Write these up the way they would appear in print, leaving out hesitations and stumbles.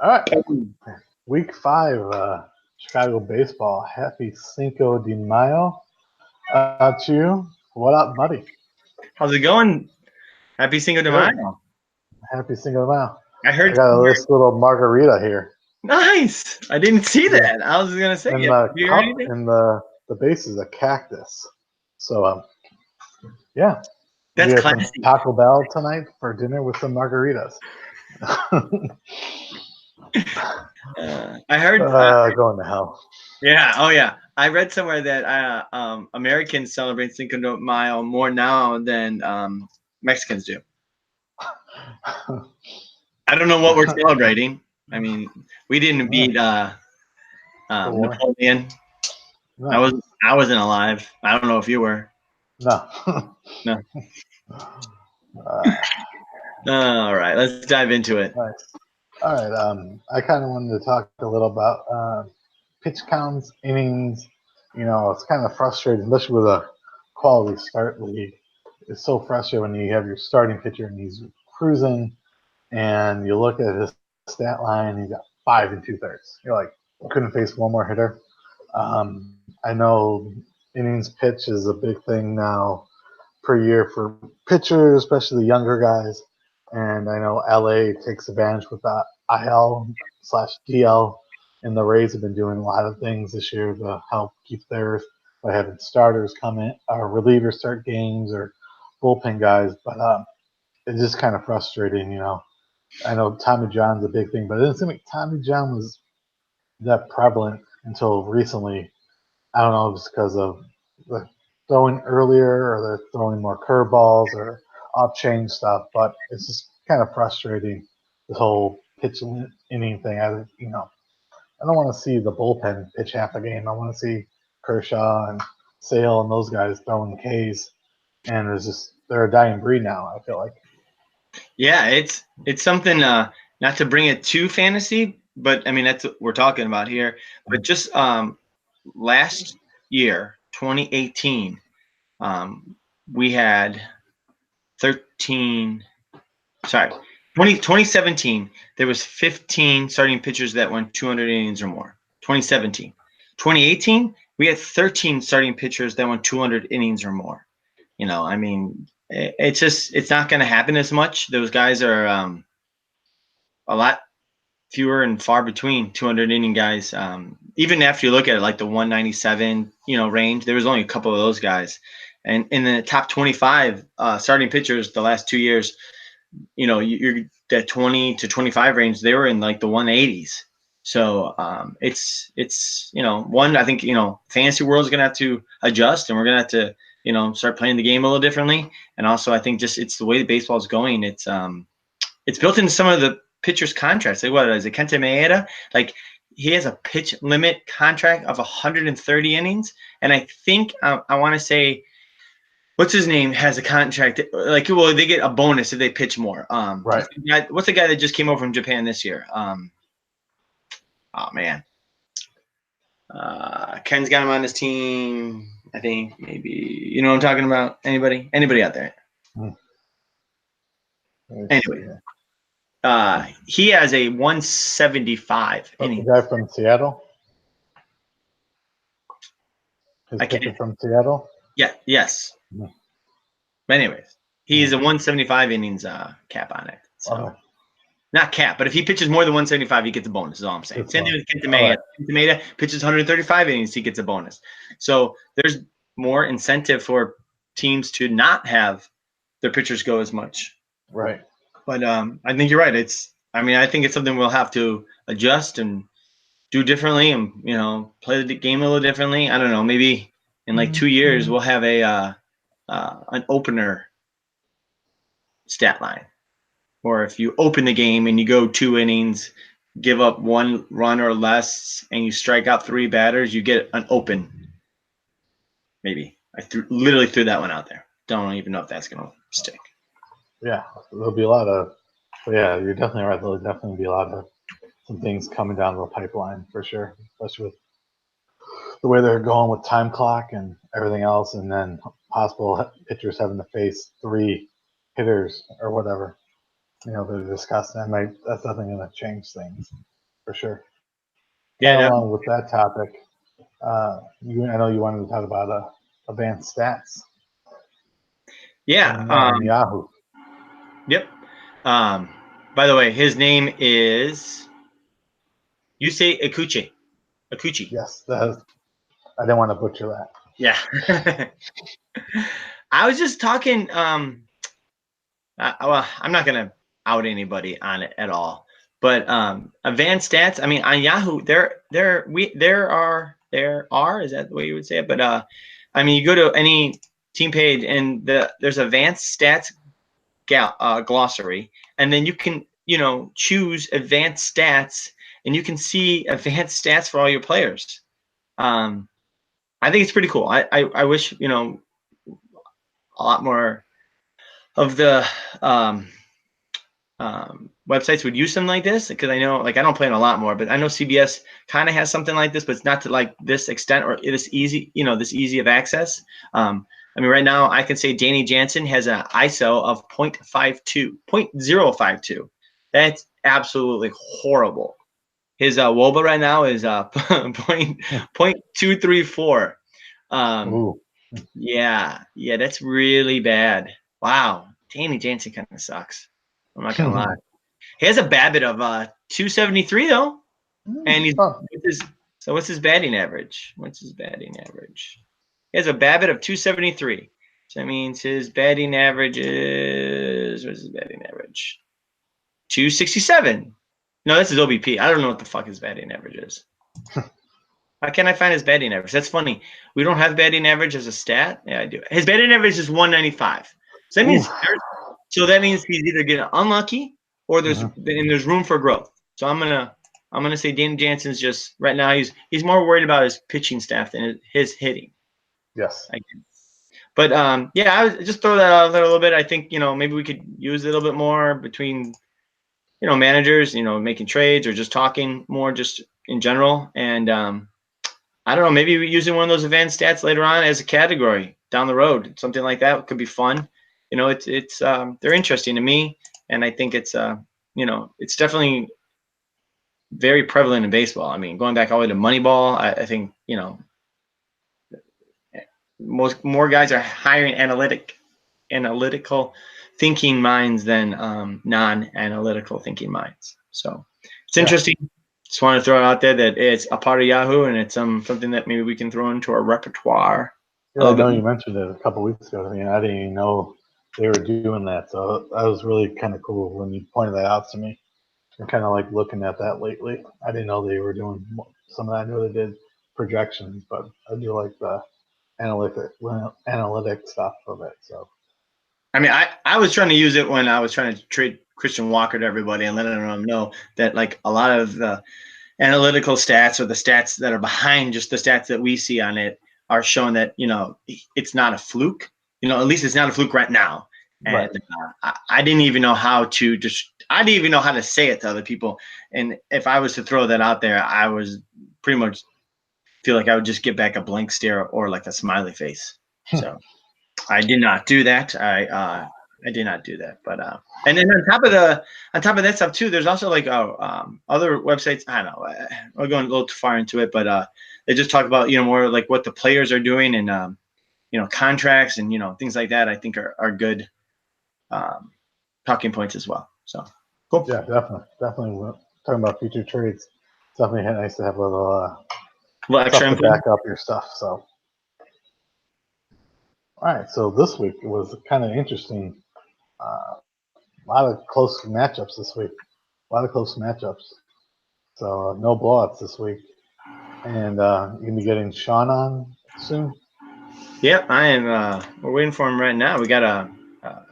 All right. Week 5, Chicago baseball. Happy Cinco de Mayo to you. What up, buddy? How's it going? Happy Cinco de Good. Mayo. Happy Cinco de Mayo. I I heard. got this little margarita here, Nice. I didn't see Yeah. that. I was gonna say, and you the hear cup anything? and the base is a cactus. So, yeah, we That's had some classy. Taco Bell tonight for dinner with some margaritas. I heard. Going to hell. Yeah. Oh, yeah. I read somewhere that Americans celebrate Cinco de Mayo more now than Mexicans do. I don't know what we're celebrating. I mean, we didn't beat The war. Napoleon. I No, was I wasn't alive. I don't know if you were. no. No. Uh, All right. Let's dive into it. nice. All right. I kind of wanted to talk a little about pitch counts, innings. You know, it's kind of frustrating, especially with a quality start league. It's so frustrating when you have your starting pitcher and he's cruising, and you look at his stat line, he's got 5 2/3. You're like, couldn't face one more hitter. I know innings pitch is a big thing now per year for pitchers, especially the younger guys. And I know LA takes advantage with that IL/DL, and the Rays have been doing a lot of things this year to help keep theirs by having starters come in, or relievers start games, or bullpen guys. But it's just kind of frustrating, you know. I know Tommy John's a big thing, but it didn't seem like Tommy John was that prevalent until recently. I don't know if it's because of the throwing earlier, or they're throwing more curveballs or off chain stuff, but it's just kind of frustrating, this whole pitch inning thing. I don't want to see the bullpen pitch half a game. I want to see Kershaw and Sale and those guys throwing Ks, and they're a dying breed now, I feel like. Yeah, it's something. Not to bring it to fantasy, but I mean that's what we're talking about here. But just last year, 2018, we had 13. Sorry, 2017. There was 15 starting pitchers that went 200 innings or more. 2017, 2018, we had 13 starting pitchers that went 200 innings or more. You know, I mean, it's not going to happen as much. Those guys are a lot fewer and far between 200 inning guys. Even after you look at it, like the 197, range, there was only a couple of those guys. And in the top 25 starting pitchers the last 2 years, you're that 20 to 25 range. They were in like the 180s. So it's one. I think fantasy world is gonna have to adjust, and we're gonna have to start playing the game a little differently. And also, I think just it's the way the baseball is going. It's built into some of the pitchers' contracts. Like what is it, Kenta Maeda? Like he has a pitch limit contract of 130 innings, and I think I want to say, what's his name has a contract like, well, they get a bonus if they pitch more. Right. What's the guy that just came over from Japan this year? Oh man, Ken's got him on his team. I think maybe you know what I'm talking about. Anybody out there? Anyway, he has a 175 The inning. guy from Seattle. His I pitcher can't. from Seattle. Yeah. Yes. Mhm. But anyways, he's a 175 innings cap on it. So. Okay. Not cap, but if he pitches more than 175, he gets a bonus. Is all I'm saying. Same thing with Kenta Maeda. Kenta Maeda pitches 135 innings, he gets a bonus. So there's more incentive for teams to not have their pitchers go as much. Right. But I think you're right. I think it's something we'll have to adjust and do differently, and play the game a little differently. I don't know. Maybe in like 2 years we'll have an opener stat line. Or if you open the game and you go 2 innings, give up 1 run or less, and you strike out 3 batters, you get an open. Maybe. I literally threw that one out there. Don't even know if that's going to stick. Yeah, there'll be a lot of. Yeah, you're definitely right. There'll definitely be a lot of some things coming down the pipeline for sure, especially with the way they're going with time clock and everything else, and then possible pitchers having to face 3 hitters or whatever. They're discussing. That's definitely going to change things. for sure. Yeah, And along with that topic, I know you wanted to talk about advanced stats yeah. on Yahoo. Yep. By the way, his name is Yusei Akuchi. Yes, I didn't want to butcher that. Yeah. I was just talking. Well, I'm not gonna out anybody on it at all, but advanced stats. I mean, on Yahoo, there are is that the way you would say it? But I mean, you go to any team page and there's advanced stats glossary, and then you can choose advanced stats, and you can see advanced stats for all your players. I think it's pretty cool. I wish a lot more of the websites would use something like this, because I know, like, I don't play in a lot more, but I know CBS kind of has something like this, but it's not to like this extent or this easy, this easy of access. I mean, right now I can say Danny Jansen has an ISO of 0.52. That's absolutely horrible. His WOBA right now is point 0.234. Ooh. Yeah, that's really bad. Wow, Danny Jansen kind of sucks. I'm not gonna lie. He has a BABIP of 273 though, and he's what's his batting average? What's his batting average? He has a BABIP of 273. So that means his batting average is, what's his batting average? 267. No, that's his OBP. I don't know what the fuck his batting average is. How can I find his batting average? That's funny. We don't have batting average as a stat. Yeah, I do. His batting average is 195. So that means he's either getting unlucky or there's room for growth. So I'm gonna say Danny Jansen's just right now he's more worried about his pitching staff than his hitting. Yes. But yeah, I was just throw that out there a little bit. I think maybe we could use a little bit more between managers, making trades or just talking more just in general. And I don't know, maybe using one of those advanced stats later on as a category down the road, something like that could be fun. It's they're interesting to me, and I think it's it's definitely very prevalent in baseball. I mean, going back all the way to Moneyball, I think more guys are hiring analytical thinking minds than non-analytical thinking minds. So it's interesting. Just want to throw it out there that it's a part of Yahoo, and it's something that maybe we can throw into our repertoire. Yeah, I know you mentioned it a couple weeks ago. I mean, I didn't even know they were doing that, so that was really kind of cool when you pointed that out to me. I'm kind of like looking at that lately. I didn't know they were doing some of that. I know they did projections, but I do like the analytic stuff of it. So, I mean, I was trying to use it when I was trying to trade Christian Walker to everybody and letting them know that, like, a lot of the analytical stats or the stats that are behind just the stats that we see on it are showing that it's not a fluke. At least it's not a fluke right now. And I didn't even know how to say it to other people. And if I was to throw that out there, I was pretty much feel like I would just get back a blank stare or like a smiley face. So I did not do that. I did not do that. But and then on top of that stuff too, there's also like other websites. I don't know. We're going a little too far into it, but they just talk about more like what the players are doing and contracts and things like that. I think are good talking points as well. So cool. Yeah, definitely. Talking about future trades, it's definitely nice to have a little extra stuff to back up your stuff. So, all right. So this week it was kind of interesting. A lot of close matchups this week. So no blowouts this week. And you're gonna be getting Sean on soon. Yep, I am. We're waiting for him right now. We got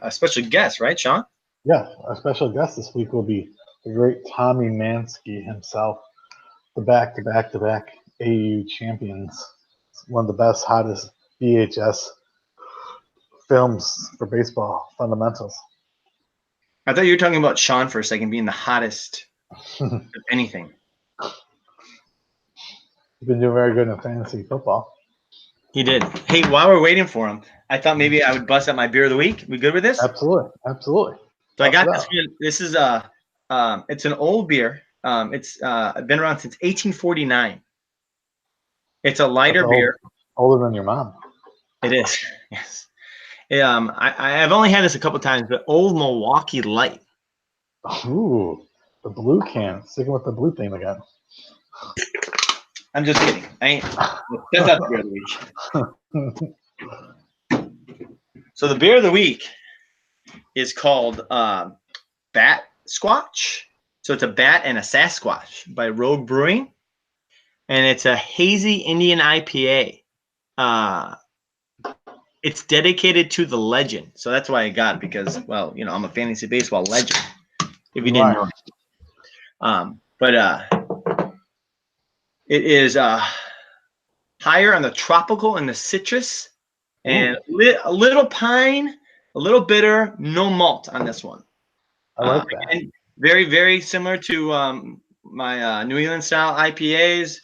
a special guest, right, Sean? Yeah, our special guest this week will be the great Tommy Mansky himself, the back-to-back AU champions, one of the best, hottest VHS films for baseball fundamentals. I thought you were talking about Sean for a second being the hottest of anything. He's been doing very good in fantasy football. He did. Hey, while we're waiting for him, I thought maybe I would bust out my beer of the week. We good with this? Absolutely. So I got this. This is it's an old beer. It's been around since 1849. It's a That's lighter beer. older than your mom. It is. Yes. I've only had this a couple times, but Old Milwaukee Light. Ooh, the blue can. Sticking with the blue theme again. I'm just kidding. I ain't. That's not the beer of the week. So the beer of the week is called Bat Squatch. So it's a bat and a Sasquatch by Rogue Brewing, and it's a hazy Indian IPA. It's dedicated to the legend, so that's why I got it, because, well, you know, I'm a fantasy baseball legend. If you didn't know, it is higher on the tropical and the citrus, and a little pine, a little bitter, no malt on this one. I like that. And very, very similar to my New England style IPAs.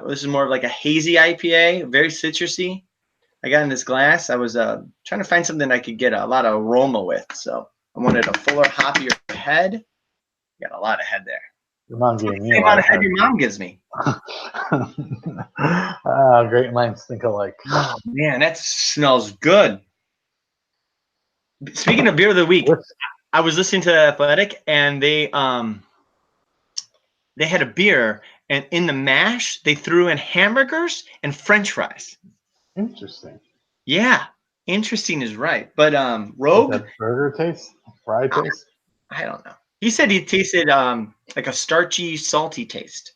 This is more of like a hazy IPA, very citrusy. I got in this glass. I was trying to find something I could get a lot of aroma with, so I wanted a fuller, hoppier head. Got a lot of head there. Your mom gave me a lot of head your mom gives me. Great minds think alike. Oh, man, that smells good. Speaking of beer of the week, I was listening to Athletic, and they had a beer, and in the mash they threw in hamburgers and French fries. Interesting. Yeah, interesting is right. But Rogue, that burger taste, fry taste. I don't know. He said he tasted like a starchy, salty taste.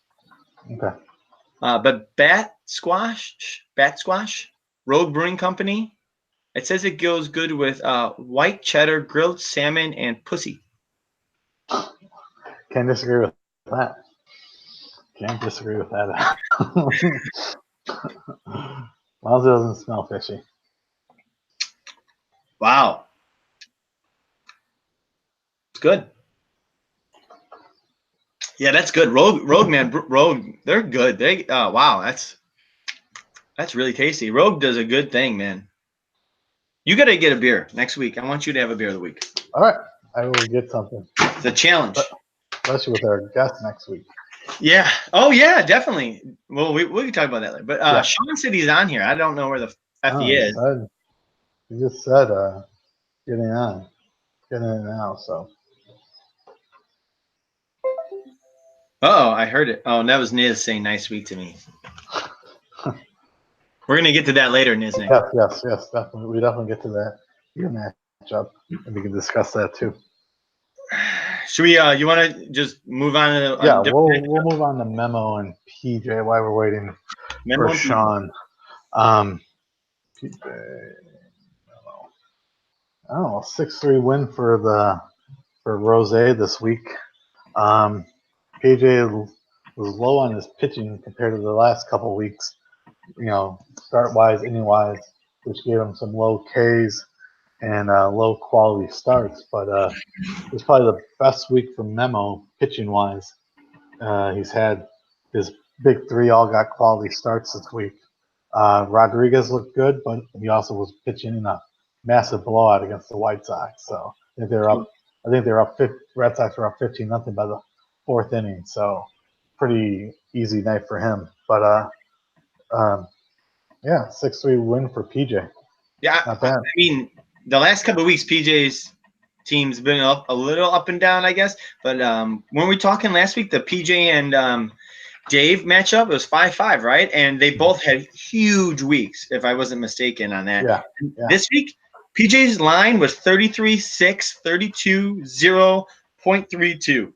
Okay. But Bat Squash, Rogue Brewing Company. It says it goes good with white cheddar, grilled salmon, and pussy. Can't disagree with that. Can't disagree with that. As long as it doesn't smell fishy. Wow. It's good. Yeah, that's good. Rogue, man, Rogue, they're good. Wow, that's really tasty. Rogue does a good thing, man. You got to get a beer next week. I want you to have a beer of the week. All right, I will get something. It's a challenge. Especially with our guest next week. Yeah. Oh, yeah, definitely. Well, we can talk about that later. But Sean said he's on here. I don't know where the F he is. He just said getting on. Getting in now, so. Oh, I heard it. Oh, that was Niz saying nice week to me. We're going to get to that later, Niz. Yes, definitely. We definitely get to that. Your matchup, and we can discuss that too. Should we, you want to just move on to we'll move on to Memo and PJ while we're waiting for Sean. PJ, Memo. I don't know, 6-3 win for Rose this week. PJ was low on his pitching compared to the last couple of weeks, you know, start-wise, inning-wise, which gave him some low Ks and low-quality starts. But it's probably the best week for Memo pitching-wise. He's had his big three all got quality starts this week. Rodriguez looked good, but he also was pitching in a massive blowout against the White Sox. So I think they're up. Red Sox were up 15-0 by the fourth inning. So pretty easy night for him. But 6-3 win for PJ. Yeah, not bad. I mean, the last couple of weeks, PJ's team's been a little up and down, I guess. But when we talking last week, the PJ and Dave matchup, it was 5-5, right? And they both had huge weeks, if I wasn't mistaken on that. Yeah. This week, PJ's line was 33-6, 32-0, 0.32.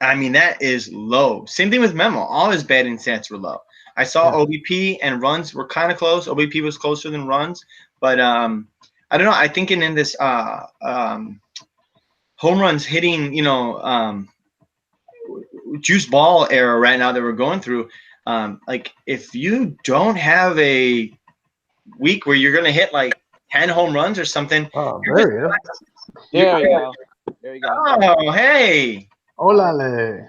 I mean, that is low. Same thing with Memo. All his batting stats were low. I saw OBP and runs were kind of close. OBP was closer than runs. But I don't know. I think in this home runs hitting, juice ball era right now that we're going through, like if you don't have a week where you're going to hit like 10 home runs or something. Oh, there you go. There you go. There you go. Oh, hey. Olale.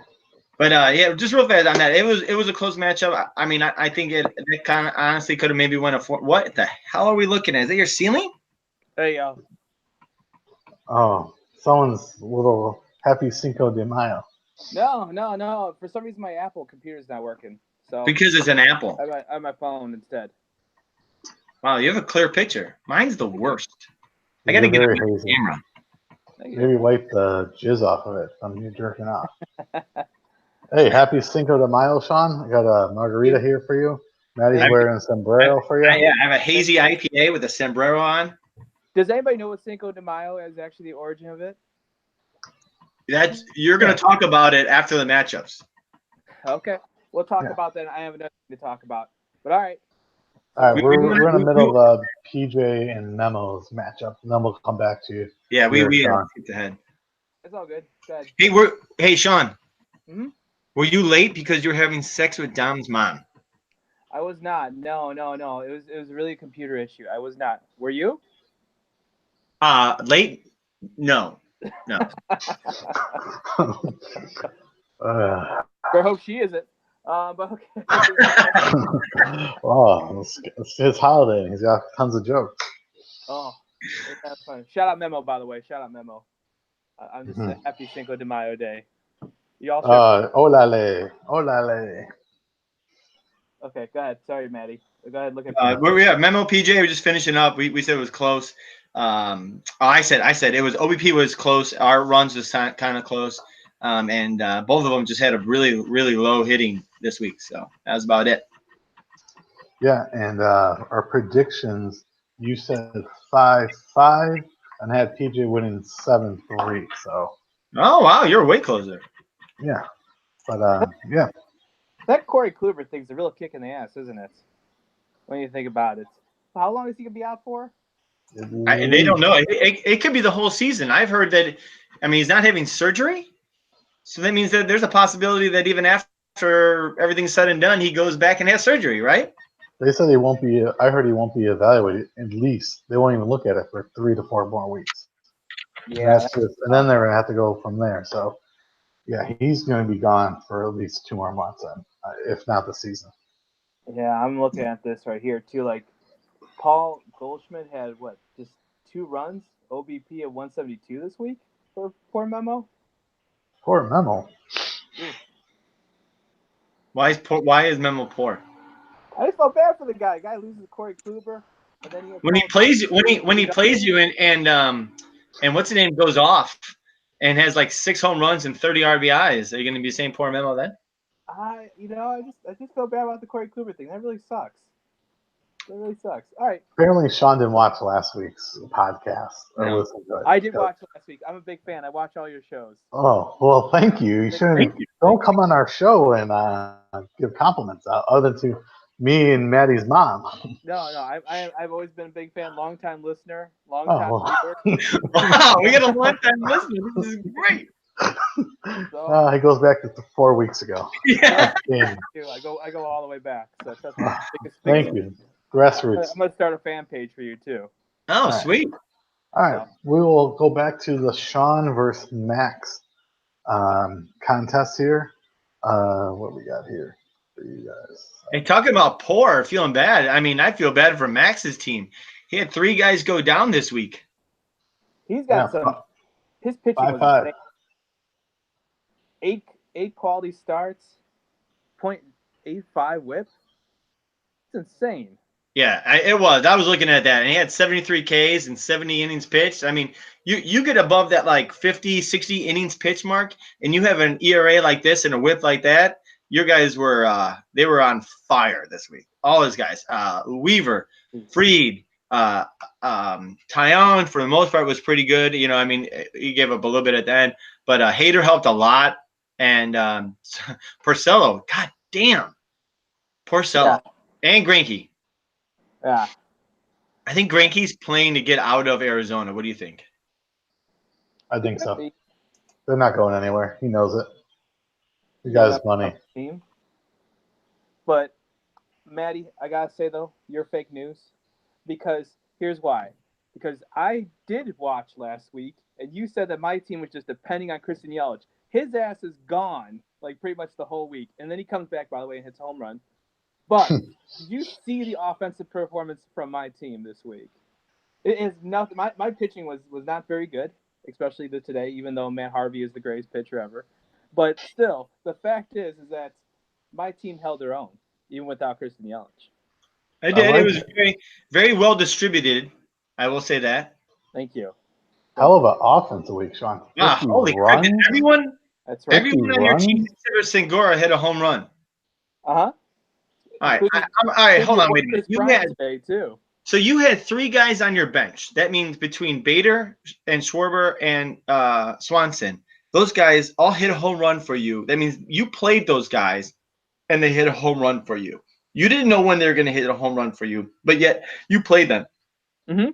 But just real fast on that. It was a close matchup. I mean, I think it kind of honestly could have maybe went a 4. What the hell are we looking at? Is that your ceiling? There you go. Oh, someone's little happy Cinco de Mayo. No. For some reason, my Apple computer's not working. So Because it's an Apple. I have my phone instead. Wow, you have a clear picture. Mine's the worst. I You're got to get a very better hazy. camera. Maybe wipe the jizz off of it from you jerking off. Hey, happy Cinco de Mayo, Sean. I got a margarita here for you. Maddie's Thank wearing a sombrero for you. I have a hazy IPA with a sombrero on. Does anybody know what Cinco de Mayo is actually the origin of it? You're going to talk about it after the matchups. Okay, we'll talk Yeah. about that. I have another thing to talk about. But all right. All right, We- we're in the middle of PJ and Memo's matchup, and then we'll come back to you. Yeah, we Sean. skipped ahead. It's all good. Go ahead. Hey, Sean. Mhm. Were you late because you were having sex with Dom's mom? I was not. No. It was really a computer issue. I was not. Were you? Late? No. Uh, I hope she isn't. But okay. oh, it's his holiday. He's got tons of jokes. Oh, that's fun. Shout out Memo, by the way. Shout out Memo. I'm just a happy Cinco de Mayo day. You all should. Olale, olale. Okay, go ahead. Sorry, Maddie. Go ahead. Look at Where we at? Memo PJ. We're just finishing up. We said it was close. I said it was OBP was close. Our runs was kind of close. And both of them just had a really, really low hitting this week. So that was about it. Yeah, and our predictions, you said 5-5, and I had PJ winning 7-3. So Oh, wow. You're way closer. yeah, but yeah. that Corey Kluber thing's a real kick in the ass, isn't it? When you think about it. How long is he gonna be out for? They don't know. It could be the whole season. I've heard that. I mean, he's not having surgery, so that means that there's a possibility that even after everything's said and done, he goes back and has surgery, right? They said he won't be. I heard he won't be evaluated. At least they won't even look at it for 3 to 4 more weeks. Yeah. And then they're gonna have to go from there. So yeah, he's going to be gone for at least 2 more months, if not the season. Yeah, I'm looking at this right here too. Like Paul Goldschmidt had what, just 2 runs, OBP at 172 this week for poor Memo. Poor Memo. Why is Memo poor? I just felt bad for the guy. Guy loses Corey Kluber, and then When he plays you and what's the name goes off and has like 6 home runs and 30 RBIs, are you going to be saying poor Memo then? I just feel bad about the Corey Kluber thing. That really sucks. That really sucks. All right. Apparently, Sean didn't watch last week's podcast or No. listen to it. I did watch last week. I'm a big fan. I watch all your shows. Oh well, thank you. You shouldn't. Don't come on our show and give compliments other than to me and Maddie's mom. No. I've always been a big fan. Long time listener. Long Oh, time well. viewer. Wow, we got a one-time listener. This is great. So, He goes back to 4 weeks ago. Yeah. Yeah. I go all the way back. So that's Thank you. Grassroots. I'm gonna start a fan page for you too. Oh, right. sweet. All right, we will go back to the Sean versus Max contest here. What we got here for you guys? Hey, talking about poor, feeling bad. I mean, I feel bad for Max's team. He had 3 guys go down this week. He's got some. His pitching was 5-5. insane. 8 quality starts, 0.85 whip. It's insane. Yeah, it was. I was looking at that, and he had 73 Ks and 70 innings pitched. I mean, you get above that like 50, 60 innings pitch mark, and you have an ERA like this and a whip like that. Your guys were they were on fire this week. All his guys, Weaver, Freed, Tyon for the most part was pretty good. You know, I mean, he gave up a little bit at the end, but Hader helped a lot, and Porcello, god damn, Porcello and Greinke. Yeah. I think Greinke's playing to get out of Arizona. What do you think? I think so. They're not going anywhere. He knows it. He got his money. Team. But Maddie, I gotta say though, you're fake news. Because here's why. Because I did watch last week, and you said that my team was just depending on Christian Yelich. His ass is gone like pretty much the whole week, and then he comes back, by the way, and hits a home run. But did you see the offensive performance from my team this week? It is nothing. My pitching was not very good, especially today, even though Matt Harvey is the greatest pitcher ever. But still, the fact is that my team held their own, even without Christian Yelich. I did. like It was it. very, very well distributed. I will say that. Thank you. Hell of an offensive week, Sean. Ah, 50 holy crap! Did runs. everyone, That's right. everyone 50 on your team runs. except for Segura hit a home run? Uh huh. All right, all right. Hold on, wait a minute. You had today too. So you had 3 guys on your bench. That means between Bader and Schwarber and Swanson, those guys all hit a home run for you. That means you played those guys, and they hit a home run for you. You didn't know when they were going to hit a home run for you, but yet you played them. Mm-hmm.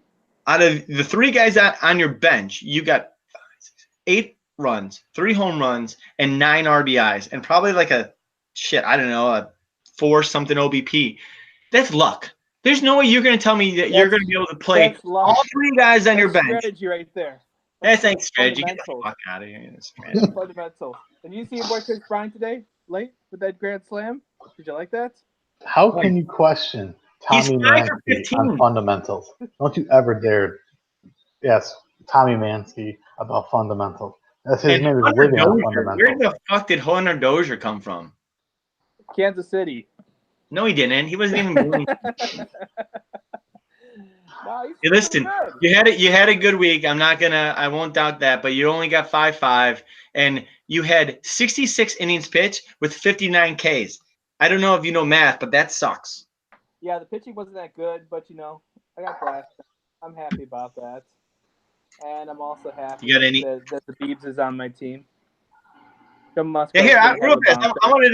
Out of the 3 guys on your bench, you got 8 runs, 3 home runs, and 9 RBIs, and probably like a 4 something OBP. That's luck. There's no way you're going to tell me that you're going to be able to play all 3 guys on your bench. Strategy right there. That's ain't strategy. Get the fuck out of here. Fundamental. And you see your boy Chris Bryant today, late with that grand slam. Did you like that? How can you question Tommy Mansky on fundamentals? Don't you ever dare ask Tommy Mansky about fundamentals. That's his man is living on fundamentals. Where the fuck did Hunter Dozier come from? Kansas City. No, he didn't. He wasn't even doing. Hey, listen, you had a good week. I won't doubt that, but you only got 5-5, and you had 66 innings pitched with 59 Ks. I don't know if you know math, but that sucks. Yeah, the pitching wasn't that good, but I got blessed. I'm happy about that, and I'm also happy that the Beebs is on my team. Yeah, here, real fast. I wanted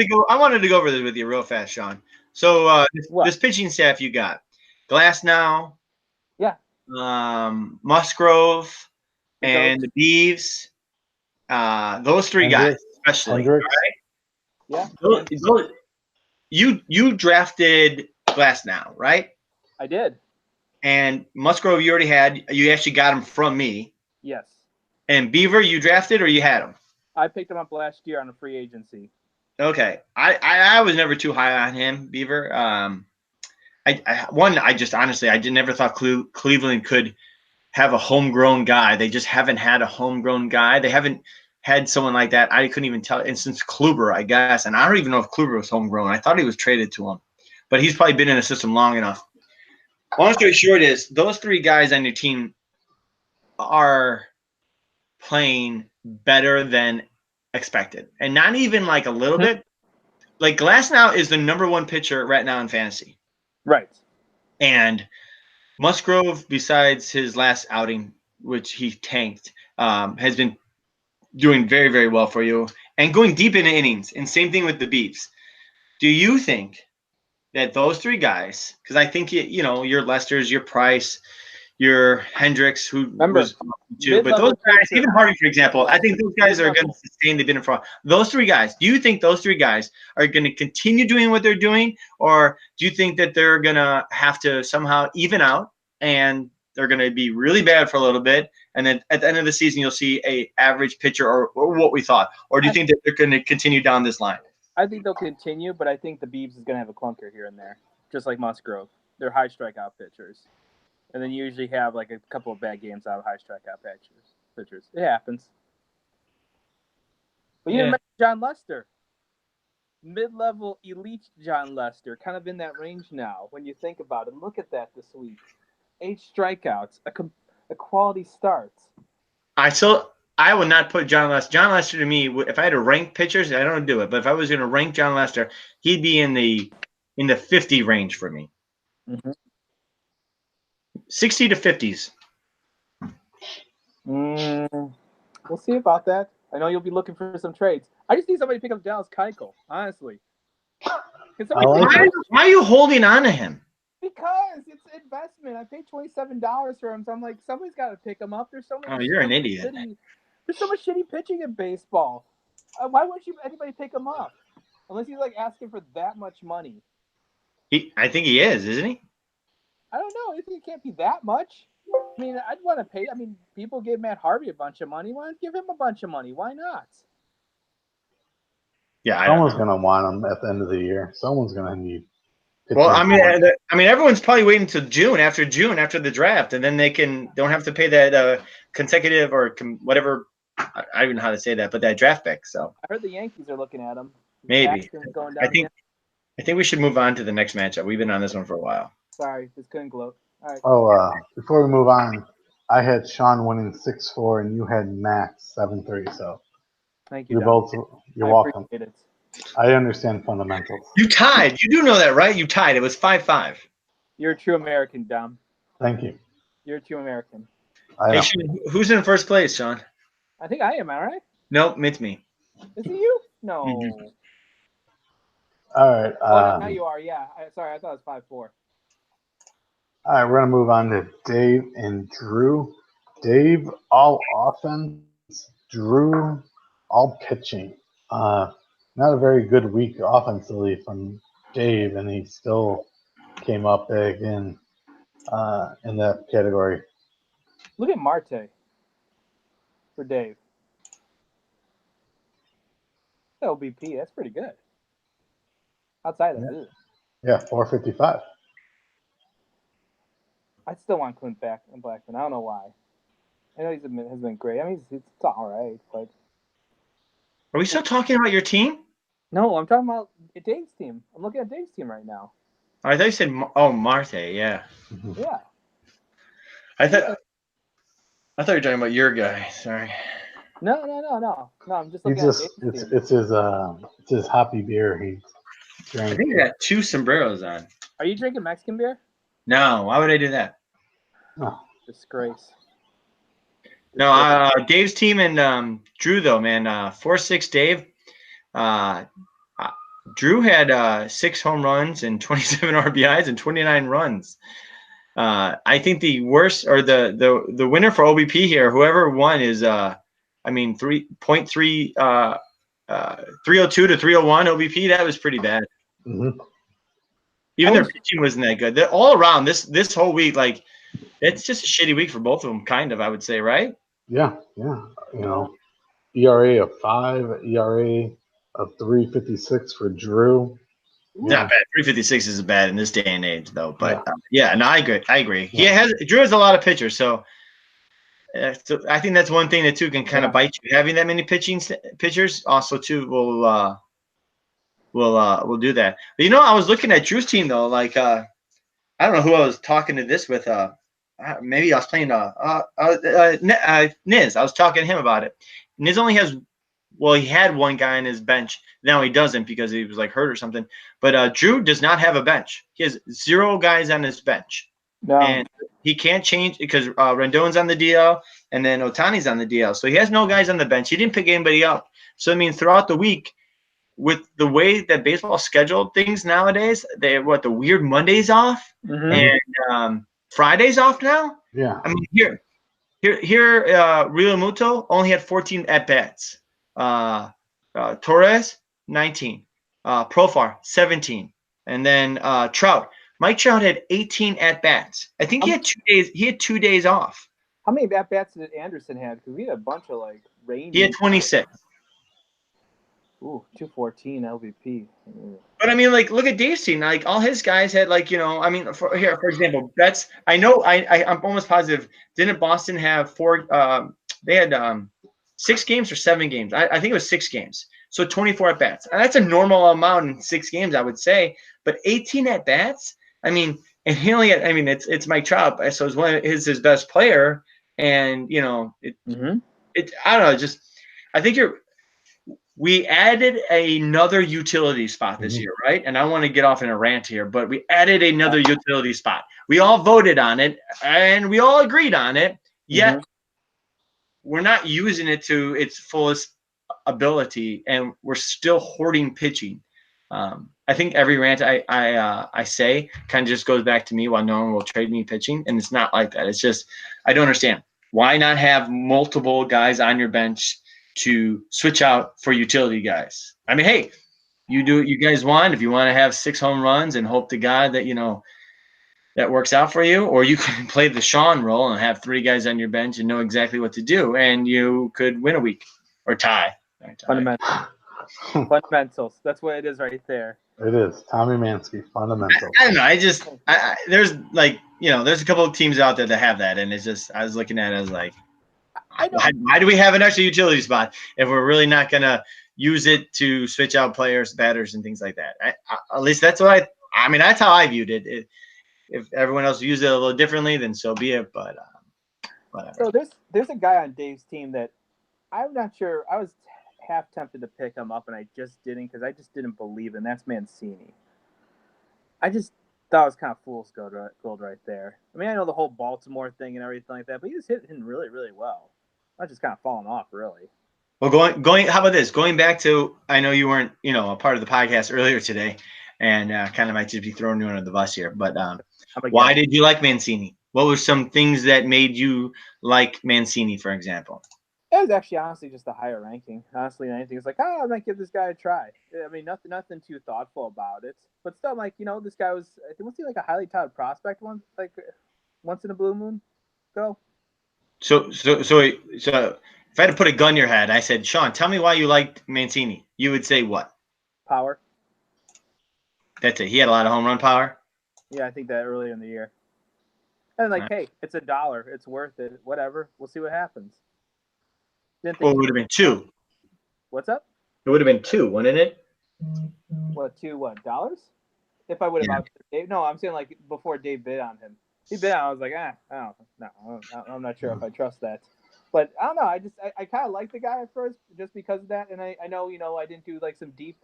to go over this with you real fast, Sean. So this pitching staff you got: Glasnow, Musgrove, and the Beeves. Those 3 guys, especially. Right? Yeah. You drafted Glasnow, right? I did. And Musgrove, you already had. You actually got him from me. Yes. And Beaver, you drafted or you had him? I picked him up last year on a free agency. Okay. I was never too high on him, Beaver. I never thought Cleveland could have a homegrown guy. They just haven't had a homegrown guy. They haven't had someone like that. I couldn't even tell. And since Kluber, I guess, and I don't even know if Kluber was homegrown. I thought he was traded to him, but he's probably been in the system long enough. Long story short is those 3 guys on your team are playing better than expected, and not even like a little bit. Like Glasnow is the #1 pitcher right now in fantasy, right? And Musgrove, besides his last outing, which he tanked, has been doing very, very well for you and going deep into innings. And same thing with the Beeps. Do you think that those 3 guys, because I think your Lesters, your Price, your Hendricks, who was too, but those guys, even Harvey, for example, I think those guys are going to sustain. They've been in front. Those 3 guys. Do you think those 3 guys are going to continue doing what they're doing, or do you think that they're going to have to somehow even out and they're going to be really bad for a little bit, and then at the end of the season you'll see a average pitcher or what we thought, or do you think that they're going to continue down this line? I think they'll continue, but I think the Beebs is going to have a clunker here and there, just like Musgrove. They're high strikeout pitchers. And then you usually have like a couple of bad games out of high strikeout pitchers. It happens. But you didn't mention John Lester. Mid-level elite John Lester, kind of in that range now when you think about it. Look at that this week. 8 strikeouts, a quality start. I would not put John Lester. John Lester to me, if I had to rank pitchers, I don't do it, but if I was going to rank John Lester, he'd be in the 50 range for me. Mm-hmm. 60 to 50s. We'll see about that. I know you'll be looking for some trades. I just need somebody to pick up Dallas Keuchel, honestly. Why are you holding on to him? Because it's investment. I paid $27 for him, so I'm like, somebody's got to pick him up. There's so much. Oh, you're an idiot. There's so much shitty pitching in baseball. Why wouldn't anybody pick him up? Unless he's like asking for that much money. I think he is, isn't he? I don't know. I think it can't be that much. I mean, I'd want to pay. I mean, people give Matt Harvey a bunch of money. Why not give him a bunch of money? Why not? Yeah, someone's going to want him at the end of the year. Someone's going to need. Well, I mean, everyone's probably waiting until June after the draft, and then they don't have to pay that consecutive or whatever I don't even know how to say that, but that draft pick. So I heard the Yankees are looking at him. maybe. Paxton's going I down think we should move on to the next matchup. We've been on this one for a while. Sorry, just couldn't gloat. All right. Oh, before we move on, I had Sean winning 6-4, and you had Max 7-3. So Thank you, you're Dom. both. You're I welcome. appreciate it. I understand fundamentals. You tied. You do know that, right? You tied. It was 5-5. You're a true American, Dom. Thank you. You're a true American. Hey, who's in first place, Sean? I think I am. All right. Nope, it's me. Is it you? No. Mhm. All right. Now you are. Yeah. Sorry, I thought it was 5-4. All right, we're gonna move on to Dave and Drew. Dave, all offense. Drew, all pitching. Not a very good week offensively from Dave, and he still came up big in that category. Look at Marte for Dave. LBP. That's pretty good. Outside of that, Yeah, 455. I still want Clint Blackman. I don't know why. I know has been great. I mean, it's all right, but Are we still talking about your team? no, I'm talking about Dave's team. I'm looking at Dave's team right now. I thought you said, Marte. Yeah. Yeah. I thought you were talking about your guy. Sorry. No. I'm just looking at Dave's team. It's his hoppy beer. He I drank. think I got 2 sombreros on. Are you drinking Mexican beer? No, why would I do that? Oh, Disgrace. No, Dave's team and Drew though, man. 4-6 Dave. Drew had 6 home runs and 27 RBIs and 29 runs. I think the worst or the winner for OBP here, whoever won is 3.3 302 to 301 OBP. That was pretty bad. mm-hmm. Even their pitching wasn't that good. They're all around this whole week, like it's just a shitty week for both of them, kind of, I would say, right? Yeah. You know, ERA of 5, ERA of 3.56 for Drew. Not bad. 356 is bad in this day and age, though. But no, I agree. Yeah. Drew has a lot of pitchers, so I think that's one thing that too can kind of bite you. Having that many pitchers also too will do that. But I was looking at Drew's team though. Like I don't know who I was talking to this with. Maybe I was playing Niz. I was talking to him about it. Niz only has. Well, he had one guy on his bench. Now he doesn't because he was like hurt or something. But Drew does not have a bench. He has 0 guys on his bench. No. And he can't change because Rendon's on the DL and then Otani's on the DL. So he has no guys on the bench. He didn't pick anybody up. So, I mean, throughout the week, with the way that baseball scheduled things nowadays, they have the weird Mondays off and Fridays off now? Yeah. I mean, here Real Muto only had 14 at-bats. Torres 19, Profar 17, and then Mike Trout had 18 at bats. I think he had 2 days. He had 2 days off. How many at bats did Anderson have? Because we had a bunch of rain. He had 26. Ooh, 214 LVP. But I mean, look at Dave's team. Like all his guys had for example, Betts. I know. I'm almost positive. Didn't Boston have 4? They had 6 games or 7 games. I think it was 6 games. So 24 at bats. And that's a normal amount in 6 games, I would say. But 18 at bats. I mean, and he only had. I mean, it's Mike Trout, so it's his best player. And I don't know. Just I think we added another utility spot this year, right? And I want to get off in a rant here, but we added another utility spot. We all voted on it, and we all agreed on it. Yet we're not using it to its fullest ability, and we're still hoarding pitching. I think every rant I say kind of just goes back to me while no one will trade me pitching, and it's not like that. It's just I don't understand. Why not have multiple guys on your bench to switch out for utility guys? I mean, hey, you do what you guys want. If you want to have 6 home runs and hope to God that that works out for you, or you could play the Sean role and have 3 guys on your bench and know exactly what to do, and you could win a week or tie. Fundamentals. That's what it is right there. It is Tommy Mansky fundamentals. I don't know. There's there's a couple of teams out there that have that, and it's just I was looking at it as like, I know. Why do we have an extra utility spot if we're really not gonna use it to switch out players, batters, and things like that? At least that's what I mean. That's how I viewed it. If everyone else views it a little differently, then so be it. But whatever. So there's a guy on Dave's team that I'm not sure. I was half tempted to pick him up, and I just didn't because I just didn't believe in. That's Mancini. I just thought it was kind of fool's gold right there. I mean, I know the whole Baltimore thing and everything like that, but he just hit really, really well. Not just kind of falling off, really. Well, going. How about this? Going back to, I know you weren't, a part of the podcast earlier today, and kind of might just be throwing you under the bus here. But why did you like Mancini? What were some things that made you like Mancini, for example? It was actually honestly just a higher ranking. Honestly, anything. It's like, oh, I might give this guy a try. I mean, nothing too thoughtful about it. But still, like, this guy was he like a highly touted prospect once in a blue moon ago? So if I had to put a gun in your head, I said, Sean, tell me why you liked Mancini. You would say what? Power. That's it. He had a lot of home run power. Yeah, I think that earlier in the year. And hey, it's $1. It's worth it. Whatever. We'll see what happens. Well, it would have been 2. What's up? It would have been 2, wouldn't it? What, $2? If I would have out Dave. No, I'm saying like before Dave bid on him. He bid on. I was like, I'm not sure if I trust that. But I don't know. I kind of like the guy at first just because of that, and I know I didn't do like some deep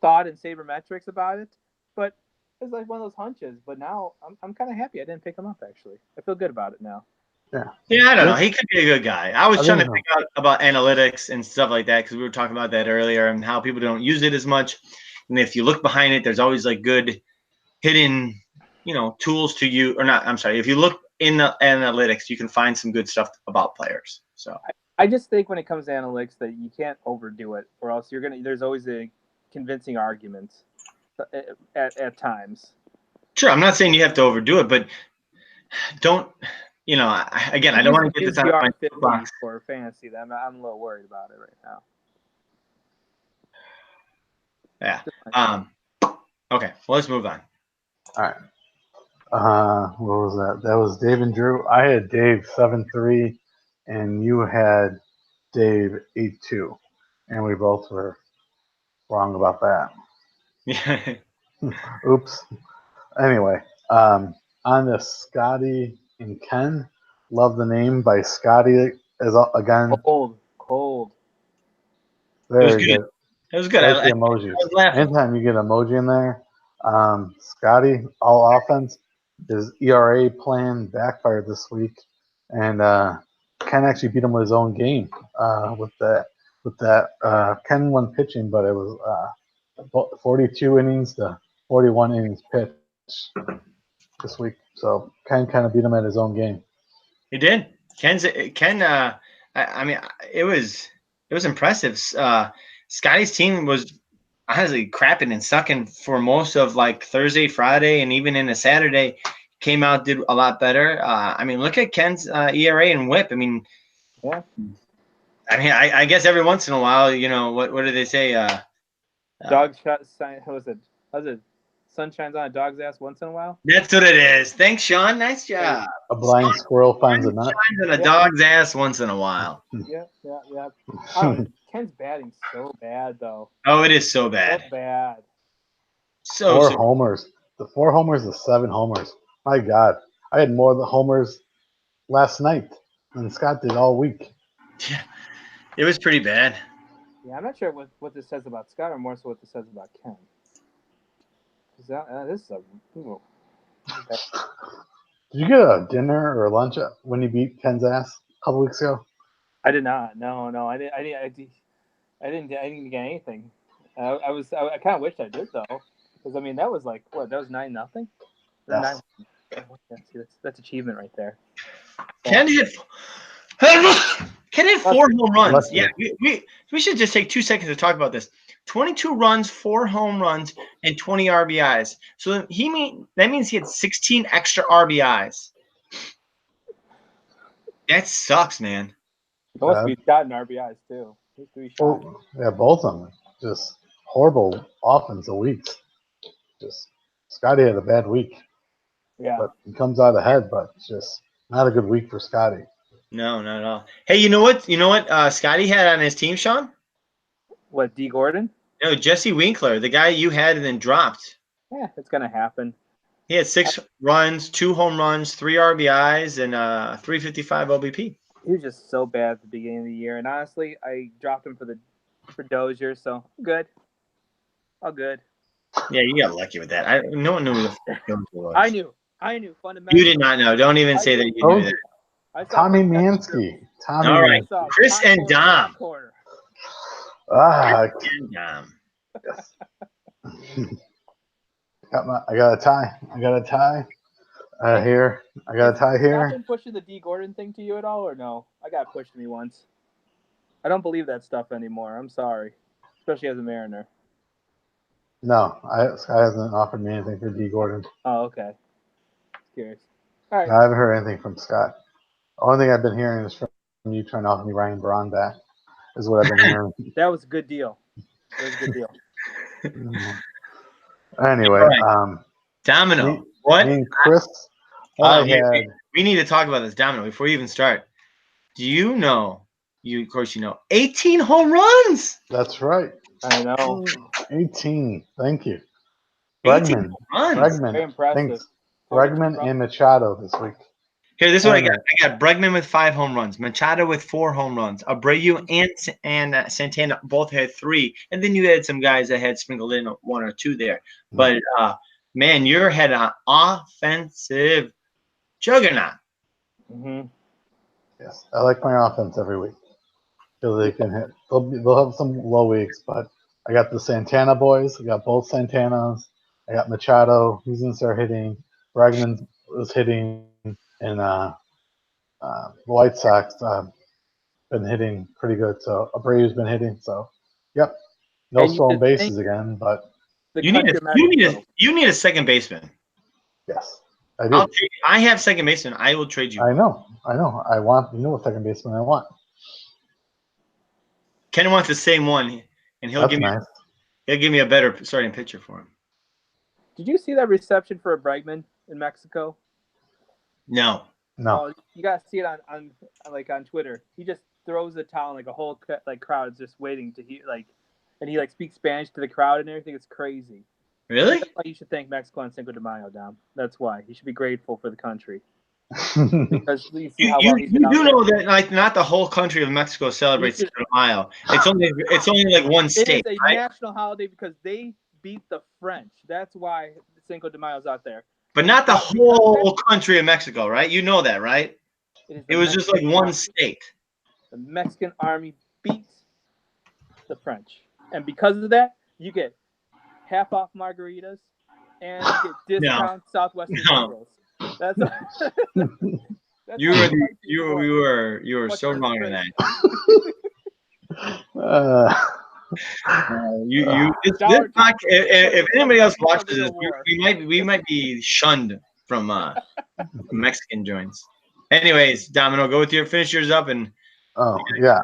thought and sabermetrics about it, but it's like one of those hunches. But now I'm kind of happy I didn't pick him up. Actually, I feel good about it now. Yeah, I don't know. He could be a good guy. I was trying to figure out about analytics and stuff like that because we were talking about that earlier and how people don't use it as much. And if you look behind it, there's always like good hidden, tools to you. Or not. I'm sorry. If you look in the analytics, you can find some good stuff about players. So I just think when it comes to analytics that you can't overdo it, or else there's always a convincing argument at times. Sure, I'm not saying you have to overdo it, but don't. I don't want to get this out of my box for fantasy. I'm a little worried about it right now. Yeah. Okay. Well, let's move on. All right. What was that? That was Dave and Drew. I had Dave 7-3, and you had Dave 8-2, and we both were wrong about that. Yeah. Oops. Anyway, on the Scotty and Ken, love the name by Scotty as again. Cold. Very good. It was good. I like the emojis. Anytime you get an emoji in there, Scotty, all offense. His ERA plan backfired this week, and Ken actually beat him with his own game with that. Ken won pitching, but it was 42 innings to 41 innings pitched this week. So Ken kind of beat him at his own game. He did. Ken. I mean, it was impressive. Scotty's team was honestly crapping and sucking for most of like Thursday, Friday, and even in a Saturday. Came out, did a lot better. I mean, look at Ken's ERA and WHIP. I mean, yeah. I mean, I guess every once in a while, what do they say? Dog shot sign. Was it? Sun shines on a dog's ass once in a while. That's what it is. Thanks, Sean. Nice job. A blind squirrel finds a nut. Shines on a dog's ass once in a while. Yeah. Ken's batting so bad though. Oh, it is so bad. So bad. Four homers. The 4 homers, the 7 homers. My God, I had more of the homers last night than Scott did all week. Yeah, it was pretty bad. Yeah, I'm not sure what this says about Scott or more so what this says about Ken. This is Did you get a dinner or lunch when you beat Ken's ass a couple weeks ago? I did not. No, I didn't get anything. I kind of wish I did though, because I mean that was like what? That was 9-0. Yes. That's achievement right there. Ken hit 4 home runs. Yeah, we should just take 2 seconds to talk about this. 22 runs, 4 home runs, and 20 RBIs. So that means he had 16 extra RBIs. That sucks, man. He must be gotten RBIs too. He's 3 shots. Yeah, both of them. Just horrible offensive weeks. Just Scotty had a bad week. Yeah. But he comes out ahead, but it's just not a good week for Scotty. No, not at all. Hey, you know what? You know what? Scotty had on his team, Sean. What, D. Gordon? No, Jesse Winkler, the guy you had and then dropped. Yeah, it's gonna happen. He had 6 runs, 2 home runs, 3 RBIs, and 355 OBP. He was just so bad at the beginning of the year, and honestly, I dropped him for Dozier, so I'm good. All good. Yeah, you got lucky with that. No one knew who the fuck Dozier was. I knew. Fundamentally, You did not know. Don't even say that you knew that. I saw Tommy fundamentals. Mansky. Tommy All right. Mansky. I saw Chris top and corner, Dom. top corner. Ah, Yes. I got a tie. I got a tie here. I got a tie Has here. been pushing the D. Gordon thing to you at all, or no? I got pushed to me once. I don't believe that stuff anymore. I'm sorry, especially as a Mariner. No, Sky hasn't offered me anything for D. Gordon. Oh, okay. Curious. All right. No, I haven't heard anything from Scott. The only thing I've been hearing is from you trying to offer me Ryan Braun back. Is what I've been hearing. That was a good deal. Anyway, Right. Domino. What? Me and Chris, Hold I on. had. We need to talk about this, Domino, before you even start. Do you know? Of course, you know. 18 home runs. That's right. I know. 18. Thank you. 18 home runs. Very impressive. Thanks. Bregman and Machado this week. Here, this is what I got. I got Bregman with 5 home runs, Machado with 4 home runs, Abreu and Santana both had 3, and then you had some guys that had sprinkled in 1 or 2 there. But man, you had an offensive juggernaut. Mm-hmm. Yes, I like my offense every week. Feel they can hit. They'll have some low weeks, but I got the Santana boys. I got both Santanas. I got Machado. He's gonna start hitting. Bregman was hitting, and the White Sox been hitting pretty good. So Abreu's been hitting. So, yep, no stolen bases again. But you need a second baseman. Yes, I do. I have second baseman. I will trade you. I know. I want a second baseman. I want. Ken wants the same one, and he'll give me a better starting pitcher for him. Did you see that reception for a Bregman in Mexico? No. Oh, you gotta see it on Twitter. He just throws the towel, like a whole crowd is just waiting to hear, and he speaks Spanish to the crowd and everything. It's crazy. Really? That's why you should thank Mexico on Cinco de Mayo, Dom. That's why you should be grateful for the country. Because you see how well he's been you know that not the whole country of Mexico celebrates Cinco de Mayo. It's only like one state. It is a national holiday because they beat the French. That's why Cinco de Mayo's out there. But not the whole country of Mexico, right? You know that, right? It was just like one state. The Mexican army beats the French. And because of that, you get half off margaritas and you get discount Southwestern Eagles. That's you were so wrong in that. If anybody else watches this, we might be shunned from Mexican joints. Anyways, Domino, finish yours up and. Oh yeah,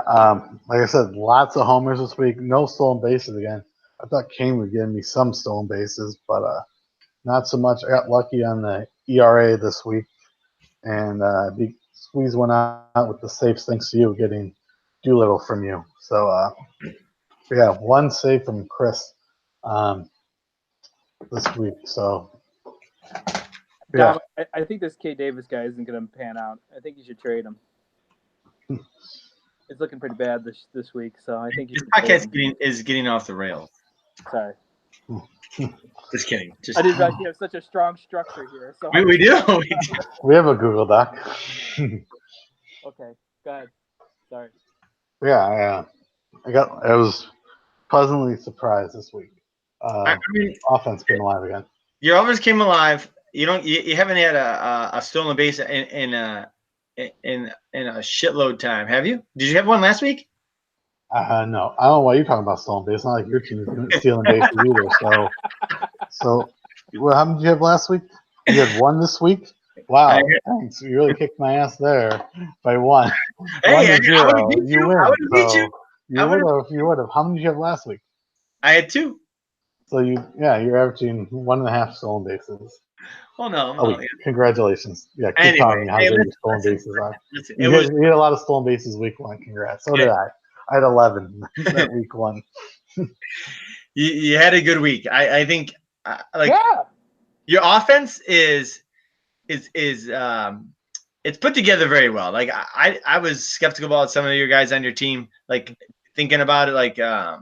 like I said, lots of homers this week. No stolen bases again. I thought Kane would give me some stolen bases, but not so much. I got lucky on the ERA this week, and squeezed one out with the saves thanks to you getting Doolittle from you. So yeah, one save from Chris this week. So yeah, I think this K. Davis guy isn't going to pan out. I think you should trade him. It's looking pretty bad this week, so I think this podcast is getting off the rails. Sorry. Just kidding. I didn't realize you have such a strong structure here. So we do. We have a Google Doc. Okay, go ahead. Sorry. Yeah, I was pleasantly surprised this week. Offense came alive again. Your offense came alive. You haven't had a stolen base in a shitload time, have you? Did you have one last week? No, I don't know why you're talking about stolen base. It's not like your team is stealing bases either. So, how many did you have last week? You had one this week. Wow, thanks. You really kicked my ass there by one. Hey, 1-0. You win. I would have beat you. You would have. How many did you have last week? I had 2. So you're averaging 1.5 stolen bases. Well, no. Oh, yeah. congratulations. Yeah, keep Anyway, telling me how hey, good your listen, stolen listen, bases are. listen. You had a lot of stolen bases week 1. Congrats. So did Yeah. I. I had 11 that week 1. You had a good week. I think like Yeah. your offense is it's put together very well. Like I was skeptical about some of your guys on your team, like thinking about it, like I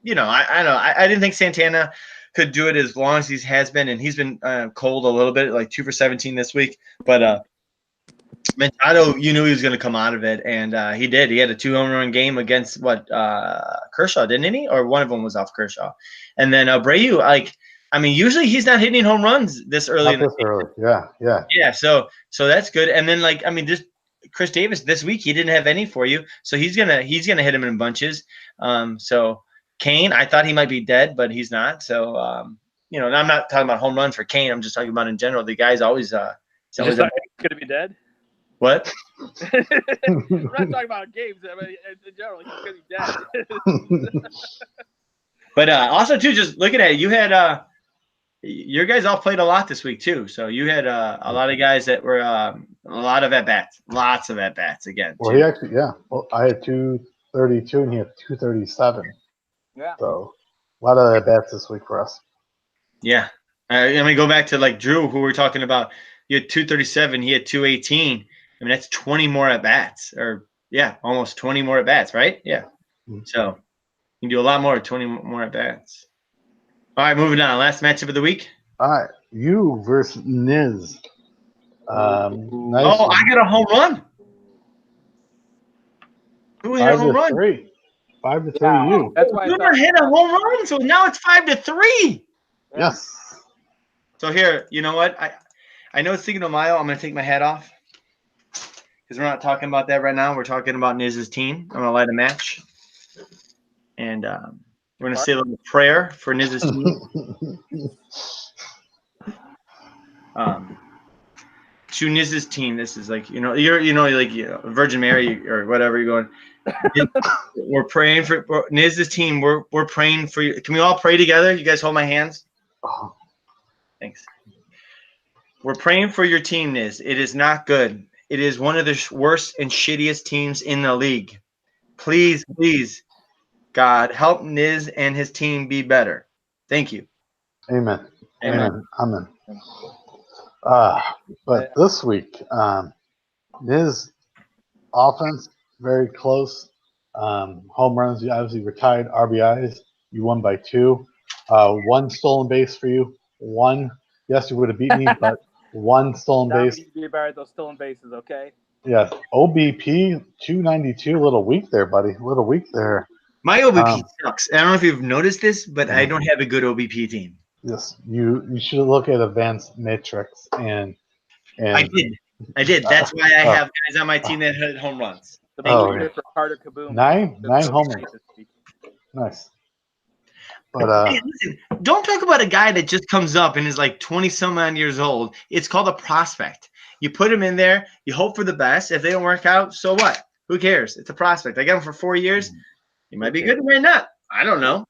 know I didn't think Santana could do it as long as he has been, and he's been cold a little bit, like 2 for 17 this week. But Machado, you knew he was going to come out of it, and he did. He had a 2 home run game against Kershaw, didn't he? Or one of them was off Kershaw, and then Abreu, like. I mean, usually he's not hitting home runs this early. Not this early. Yeah. Yeah, so that's good. And then like I mean, just Chris Davis this week he didn't have any for you, so he's gonna hit him in bunches. So Kane, I thought he might be dead, but he's not. So and I'm not talking about home runs for Kane. I'm just talking about in general. The guy's always he's always Just going to be dead. what? We're not talking about games. I mean, in general, he's going to be dead. But also too, just looking at it, you had your guys all played a lot this week too. So you had a lot of guys that were a lot of at bats, lots of at bats again. Well, too. he actually, yeah. Well, I had 232 and he had 237. Yeah. So a lot of at bats this week for us. Yeah. I mean, go back to like Drew, who we're talking about. He had 237. He had 218. I mean, that's 20 more at bats, or yeah, almost 20 more at bats, right? Yeah. So you can do a lot more, 20 more at bats. All right, moving on. Last matchup of the week. All right, you versus Niz. Nice. Oh, I got a home run. Who hit a home run? 5-3. 5-3. Yeah, You. that's why I Boomer thought hit a home run, so now it's 5-3. Yes. So here, you know what? I know it's Cinco de Mayo. I'm gonna take my hat off because we're not talking about that right now. We're talking about Niz's team. I'm gonna light a match, and we're gonna say a little prayer for Niz's team. To Niz's team, this is like Virgin Mary or whatever you're going. We're praying for Niz's team. We're praying for you. Can we all pray together? You guys hold my hands. Oh, Thanks. We're praying for your team, Niz. It is not good. It is one of the worst and shittiest teams in the league. Please, God, help Niz and his team be better. Thank you. amen. Amen. Amen. But this week, Niz offense very close. Home runs, you obviously retired. RBIs, you won by 2. 1 stolen base for you. 1. Yes, you would have beat me, but 1 stolen base. Be better at those stolen bases, okay? Yes. OBP 292. A little weak there, buddy. A little weak there. My OBP sucks. I don't know if you've noticed this, but I don't have a good OBP team. Yes, you should look at advanced matrix and I did. That's why I have guys on my team that hit home runs. The leader for Carter Kaboom. 9 homers. Nice. But hey, listen, don't talk about a guy that just comes up and is like 20-some-odd years old. It's called a prospect. You put him in there. You hope for the best. If they don't work out, so what? Who cares? It's a prospect. I got him for 4 years. He might be good. He might not. I don't know.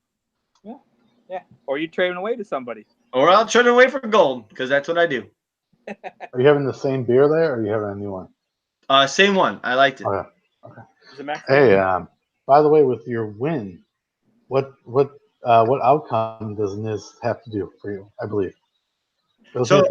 Yeah. Or you trade him away to somebody. Or I'll trade him away for gold because that's what I do. are you having the same beer there, or are you having a new one? Same one. I liked it. Okay. Hey, by the way, with your win, what outcome does Niz have to do for you? I believe. So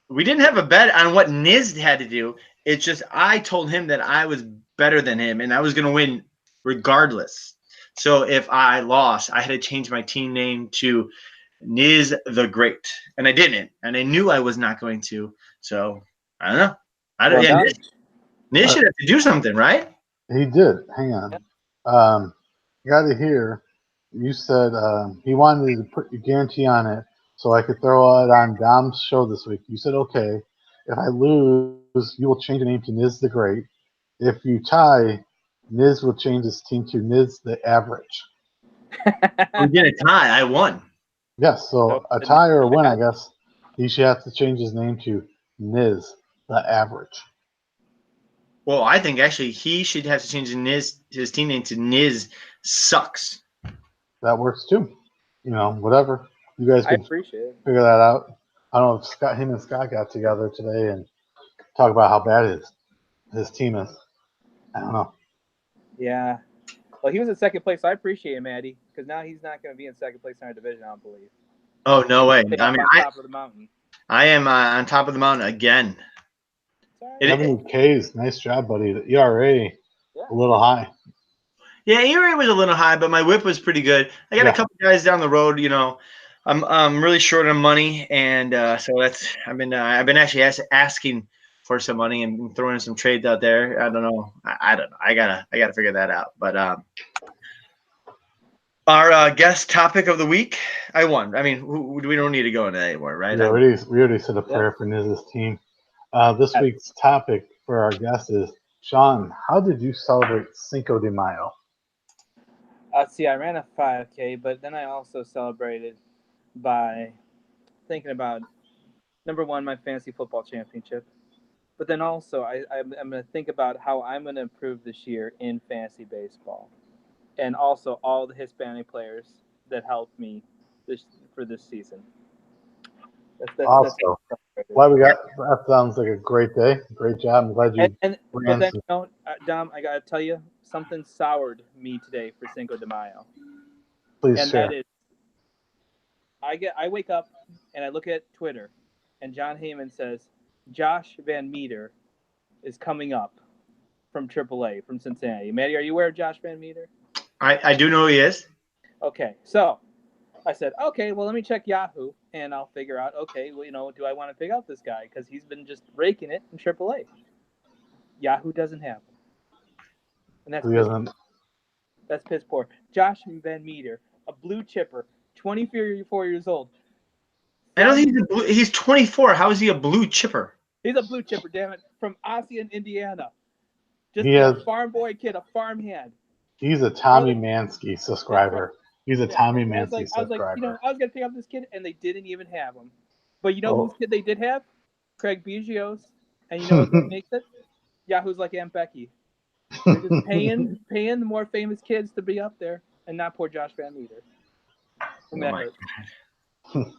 we didn't have a bet on what Niz had to do. It's just I told him that I was better than him and I was going to win regardless. So if I lost, I had to change my team name to Niz the Great, and I didn't, and I knew I was not going to. So I don't know. Niz should have to do something, right? He did. Hang on. Got to hear. You said he wanted to put your guarantee on it so I could throw it on Dom's show this week. You said, okay, if I lose, you will change the name to Niz the Great. If you tie, Niz will change his team to Niz the Average. We did a tie. I won. Yes, so a tie or a win, I guess. He should have to change his name to Niz the Average. Well, I think actually he should have to change his team name to Niz Sucks. That works too. Whatever. You guys can appreciate it. figure that out. I don't know if him and Scott got together today and talk about how bad his team is. I don't know. Yeah. Well, he was in second place, so I appreciate him, Maddie, because now he's not going to be in second place in our division, I don't believe. Oh, no way. Stay I up mean, on top of the mountain. I am on top of the mountain again. It's all right. 70 Ks, nice job, buddy. The ERA, Yeah. a little high. Yeah, ERA was a little high, but my whip was pretty good. I got a couple guys down the road. I'm really short on money, and so I've been actually asking for some money and throwing in some trades out there. I don't know. I don't know. I gotta figure that out. But our guest topic of the week, I won. I mean, we don't need to go into that anymore, right? Yeah, we already said a prayer for Niz's team. This week's topic for our guest is, Sean, how did you celebrate Cinco de Mayo? See, I ran a 5K, but then I also celebrated by thinking about, number one, my fantasy football championship. But then also, I'm going to think about how I'm going to improve this year in fantasy baseball. And also all the Hispanic players that helped me for this season. That sounds like a great day. Great job. I'm glad you but then, Dom, I got to tell you, something soured me today for Cinco de Mayo. Please share. That is, I wake up and I look at Twitter, and John Heyman says Josh Van Meter is coming up from AAA from Cincinnati. Maddie, are you aware of Josh Van Meter? I do know who he is. Okay, so I said, okay, well, let me check Yahoo, and I'll figure out, okay, well, do I want to pick up this guy? Because he's been just raking it in AAA. Yahoo doesn't have him. And that's piss poor. Josh Van Meter, a blue chipper, 24 years old. I don't think he's 24. How is he a blue chipper? He's a blue chipper, damn it, from Ossian, Indiana. Just a farm boy kid, a farmhand. He's a Tommy Mansky subscriber. He's a Tommy Mansky subscriber. I was going to pick up this kid, and they didn't even have him. But you know whose kid they did have? Craig Biggio's. And you know what makes it? Yahoo's like Aunt Becky. They're just paying the more famous kids to be up there, and not poor Josh Van Meter. And that hurts.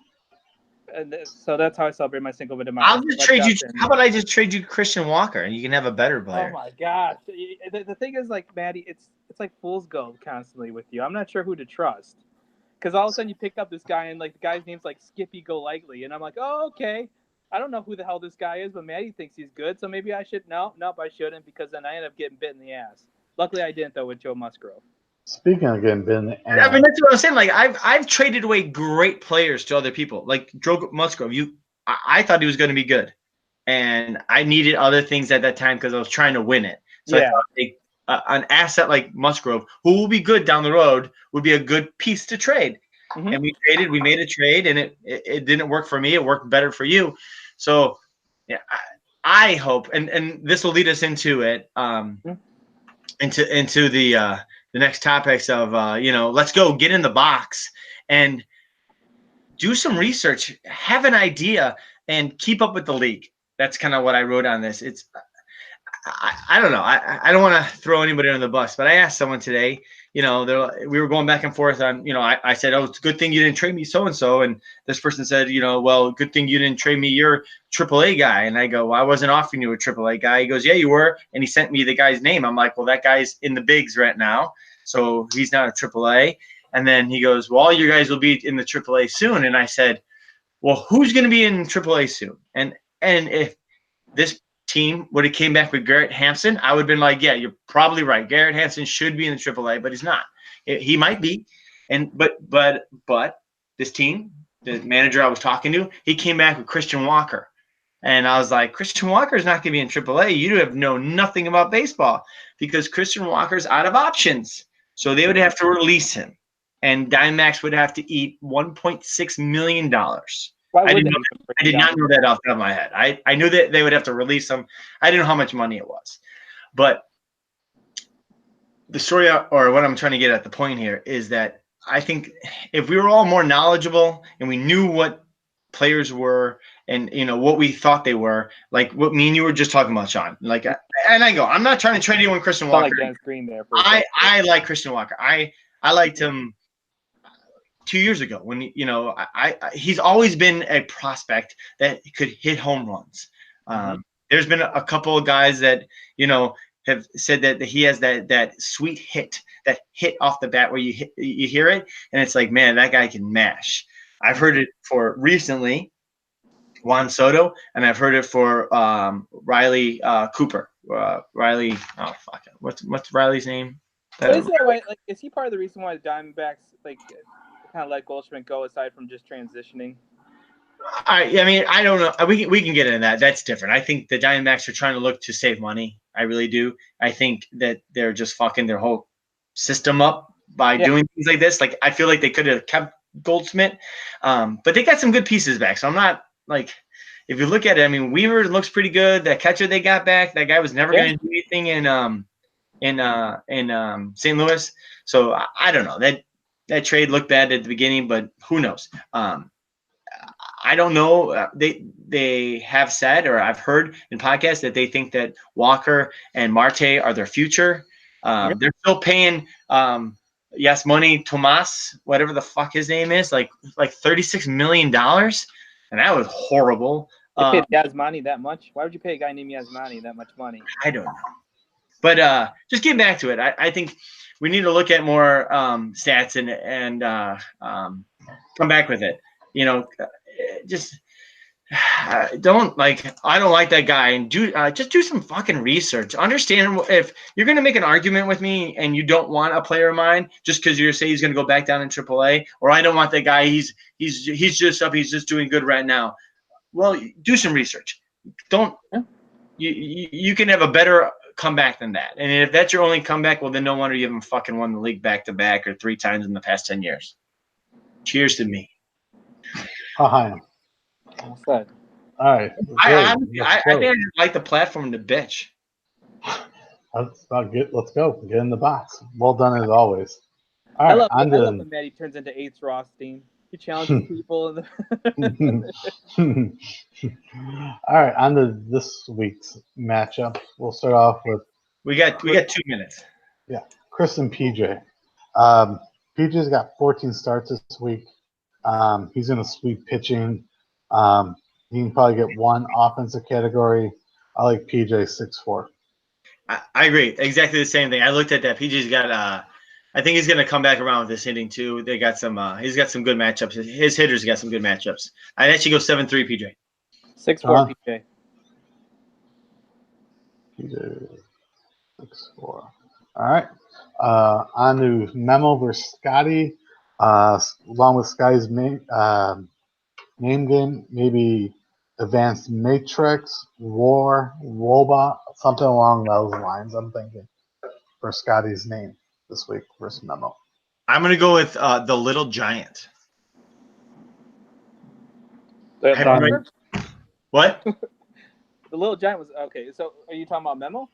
And so that's how I celebrate my Cinco de Mayo. I'll just trade you. How about I just trade you Christian Walker, and you can have a better player? Oh my gosh! The thing is, like, Maddie, it's like fool's gold constantly with you. I'm not sure who to trust, because all of a sudden you pick up this guy, and like the guy's name's like Skippy Golightly, and I'm like, oh, okay. I don't know who the hell this guy is, but Maddie thinks he's good, so maybe I should. Nope, I shouldn't, because then I end up getting bit in the ass. Luckily, I didn't though with Joe Musgrove. Speaking of getting bit in the ass, I mean, that's what I'm saying. Like, I've traded away great players to other people, like Joe Musgrove. I thought he was going to be good, and I needed other things at that time because I was trying to win it. So I thought an asset like Musgrove, who will be good down the road, would be a good piece to trade. Mm-hmm. And we made a trade, and it didn't work for me. It worked better for you. So, yeah, I hope, and this will lead us into it, into the next topics of let's go get in the box and do some research, have an idea, and keep up with the league. That's kind of what I wrote on this. It's I don't know. I don't want to throw anybody under the bus, but I asked someone today, we were going back and forth on, I said, oh, it's a good thing you didn't trade me so-and-so. And this person said, well, good thing you didn't trade me your AAA guy. And I go, well, I wasn't offering you a AAA guy. He goes, yeah, you were. And he sent me the guy's name. I'm like, well, that guy's in the bigs right now, so he's not a AAA. And then he goes, well, all you guys will be in the AAA soon. And I said, well, who's going to be in AAA soon? And if this team would have came back with Garrett Hampson, I would have been like, yeah, you're probably right. Garrett Hampson should be in the AAA, but he's not. He might be. But this team, the manager I was talking to, he came back with Christian Walker. And I was like, Christian Walker is not going to be in AAA. You have known nothing about baseball, because Christian Walker's out of options. So they would have to release him. And Diamondbacks would have to eat $1.6 million. I did not know that off the top of my head. I knew that they would have to release him. I didn't know how much money it was. But the story, or what I'm trying to get at the point here, is that I think if we were all more knowledgeable and we knew what players were and what we thought they were, like what me and you were just talking about, Sean. Like, and I go, I'm not trying to trade anyone Christian Walker. Like Dennis Green there. I like Christian Walker. I liked him 2 years ago when he's always been a prospect that could hit home runs. There's been a couple of guys that have said that he has that sweet hit, that hit off the bat where you hear it and it's like, man, that guy can mash. I've heard it for recently Juan Soto, and I've heard it for Riley Cooper. Riley, oh fuck, what's Riley's name? Is that right? Like, is he part of the reason why the Diamondbacks kind of let Goldschmidt go, aside from just transitioning? I mean, I don't know. We can get into that. That's different. I think the Diamondbacks are trying to look to save money. I really do. I think that they're just fucking their whole system up by doing things like this. Like, I feel like they could have kept Goldschmidt, but they got some good pieces back. So I'm not like, if you look at it, I mean, Weaver looks pretty good. That catcher they got back, that guy was never going to do anything in St. Louis. So I don't know. That trade looked bad at the beginning, but who knows? I don't know. They have said, or I've heard in podcasts, that they think that Walker and Marte are their future. They're still paying Yasmani Tomas, whatever the fuck his name is, like $36 million, and that was horrible. You paid Yasmani that much? Why would you pay a guy named Yasmani that much money? I don't know. But just getting back to it, I think we need to look at more stats and come back with it. Just I don't like that guy, and just do some fucking research. Understand, if you're going to make an argument with me and you don't want a player of mine just because you're saying he's going to go back down in AAA, or I don't want that guy, he's just doing good right now. Well, do some research. You can have a better comeback than that. And if that's your only comeback, well, then no wonder you haven't fucking won the league back-to-back or 3 times in the past 10 years. Cheers to me. Hi. What's that? All right. I think I just like the platform to bitch. That's not good. Let's go. Get in the box. Well done as always. All right. I love when Maddie turns into Eighth Rothstein. He challenges people. All right. On to this week's matchup. We'll start off with. We got 2 minutes. Yeah. Chris and PJ. PJ's got 14 starts this week. He's going to sweep pitching. He can probably get 1 offensive category. I like PJ 6'4". I agree. Exactly the same thing. I looked at that. PJ's got I think he's going to come back around with this hitting too. They got some he's got some good matchups. His hitters got some good matchups. I'd actually go 7-3 PJ. 6'4" PJ. PJ 6'4". All right. On to Memo versus Scotty. Along with Scotty's name game, maybe Advanced Matrix, War, Robot, something along those lines, I'm thinking, for Scotty's name this week versus Memo. I'm going to go with The Little Giant. What? The Little Giant was okay. So, are you talking about Memo?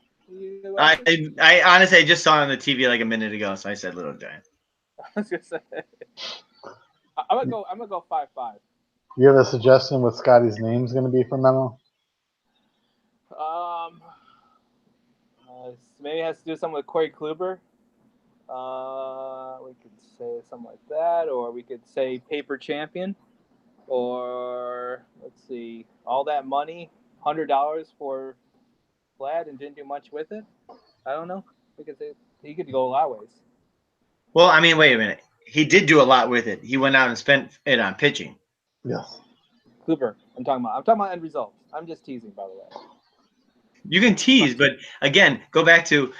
I honestly just saw it on the TV like a minute ago, so I said Little Giant. I was gonna say, I'm gonna go 5-5. You have a suggestion what Scotty's name is going to be for Memo? Maybe it has to do something with Corey Kluber. We could say something like that, or we could say Paper Champion, or let's see, All That Money, $100 for Vlad and didn't do much with it. I don't know. We could say he could go a lot of ways. Well, I mean, wait a minute. He did do a lot with it. He went out and spent it on pitching. Yes. Kluber. I'm talking about end results. I'm just teasing, by the way. You can tease, but again, go back to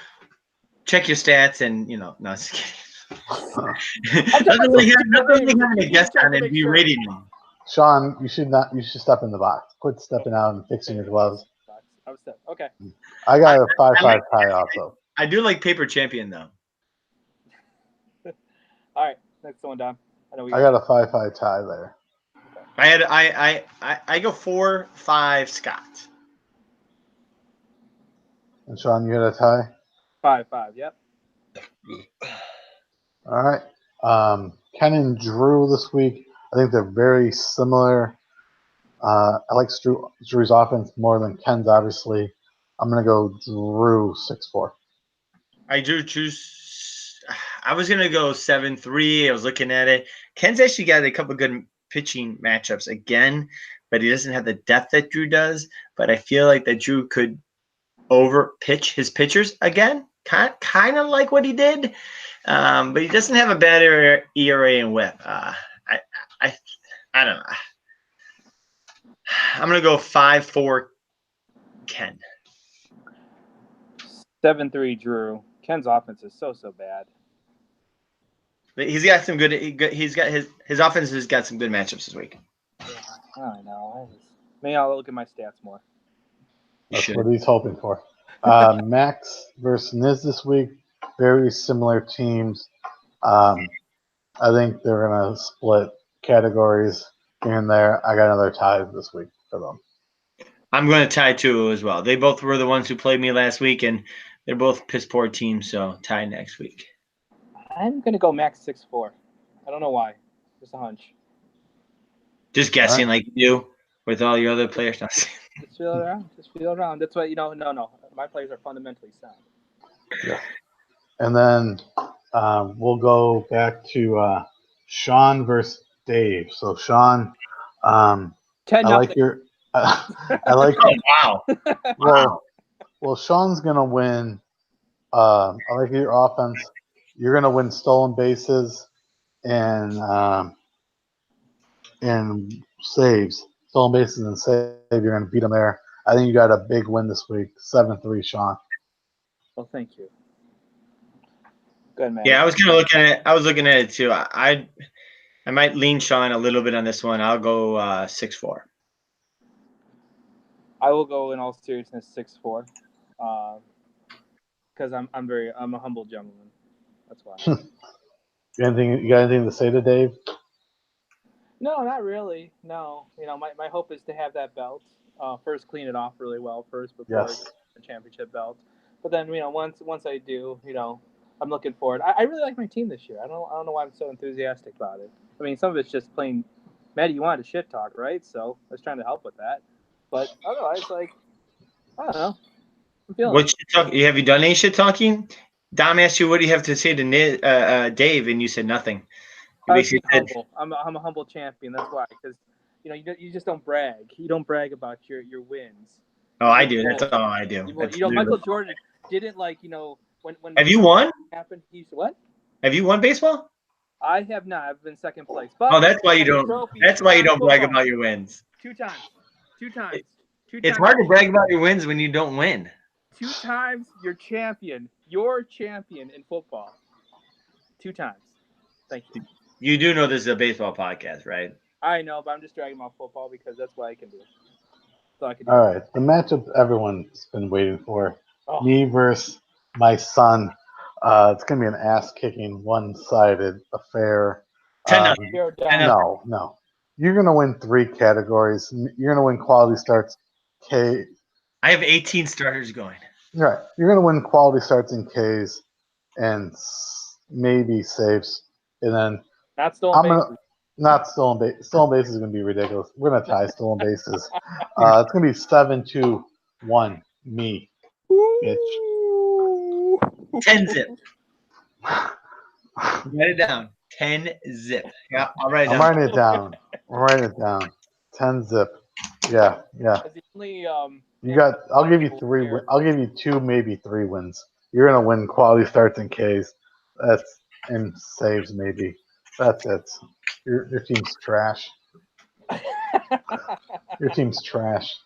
check your stats and, no, just kidding. Nothing like having a guest on and be rating him. Sean, you should step in the box. Quit stepping out and fixing your gloves. I was step. Okay. I got a 5-5 tie also. I do like Paper Champion though. All right, next one, Dom. I got a 5-5 tie there. I go 4-5 Scott. And Sean, you got a tie? 5-5. Yep. All right. Ken and Drew this week. I think they're very similar. I like Drew's offense more than Ken's, obviously. I'm going to go Drew 6'4". I was gonna go 7-3. I was looking at it. Ken's actually got a couple good pitching matchups again, but he doesn't have the depth that Drew does. But I feel like that Drew could over pitch his pitchers again, kind of like what he did. But he doesn't have a bad ERA and WHIP. I don't know. I'm gonna go 5-4, Ken. 7-3 Drew. Ken's offense is so bad. But he's got some good. He's got his offense has got some good matchups this week. Yeah, I know. Maybe I'll look at my stats more. That's what he's hoping for. Max versus Niz this week. Very similar teams. I think they're going to split categories here and there. I got another tie this week for them. I'm going to tie too as well. They both were the ones who played me last week, and they're both piss poor teams, so tie next week. I'm going to go Max 6-4. I don't know why. Just a hunch. Just guessing like you do with all your other players. Just feel it around. Just feel it around. That's why, no. My players are fundamentally sound. Yeah. And then we'll go back to Sean versus Dave. So Sean, 10-0. I like your. I like. Oh, wow. Well, Sean's gonna win. I like your offense. You're gonna win stolen bases and saves. Stolen bases and save. You're gonna beat them there. I think you got a big win this week. 7-3, Sean. Well, thank you. Good man. Yeah, I was looking at it too. I might lean Sean a little bit on this one. I'll go 6-4. I will go in all seriousness 6-4, because I'm a humble gentleman. That's why. You got anything to say to Dave? No, not really. No, my hope is to have that belt. First, clean it off really well first before Yes. the championship belt. But then, once I do, I'm looking forward. I really like my team this year. I don't know why I'm so enthusiastic about it. I mean, some of it's just plain. Maddie, you wanted to shit talk, right? So I was trying to help with that. But otherwise, I don't know. I'm feeling What shit talk? Have you done any shit talking? Dom asked you, what do you have to say to Dave, and you said nothing. You basically said, humble. I'm a humble champion. That's why, because you just don't brag. You don't brag about your wins. oh, I do. That's all I do. Michael Jordan didn't when Have you won? Happened. He said, what? Have you won baseball? I have not. I've been second place. But Oh, that's why you don't. That's why you don't brag about your wins. Two times. It's hard to brag about your wins when you don't win. 2 times you're champion. You're champion in football. 2 times. Thank you. You do know this is a baseball podcast, right? I know, but I'm just dragging about football because that's what I can do. That's all I can do. All right, the matchup everyone's been waiting for. Oh. Me versus my son. It's gonna be an ass-kicking, one-sided affair. 10-0. You're down. No. You're gonna win 3 categories. You're gonna win quality starts. I have 18 starters going. Right. You're gonna win quality starts in Ks and maybe saves, and then not stolen bases. Not stolen bases. Stolen bases is gonna be ridiculous. We're gonna tie stolen bases. It's gonna be 7-2-1. Me, bitch. 10 zip. Write it down. 10 zip. Yeah, I'll write it down. I'm writing it down. 10 zip. Yeah. That's the only, you got. I'll give you 3. I'll give you 2, maybe 3 wins. You're gonna win quality starts in Ks. That's and saves maybe. That's it. Your team's trash. Your team's trash.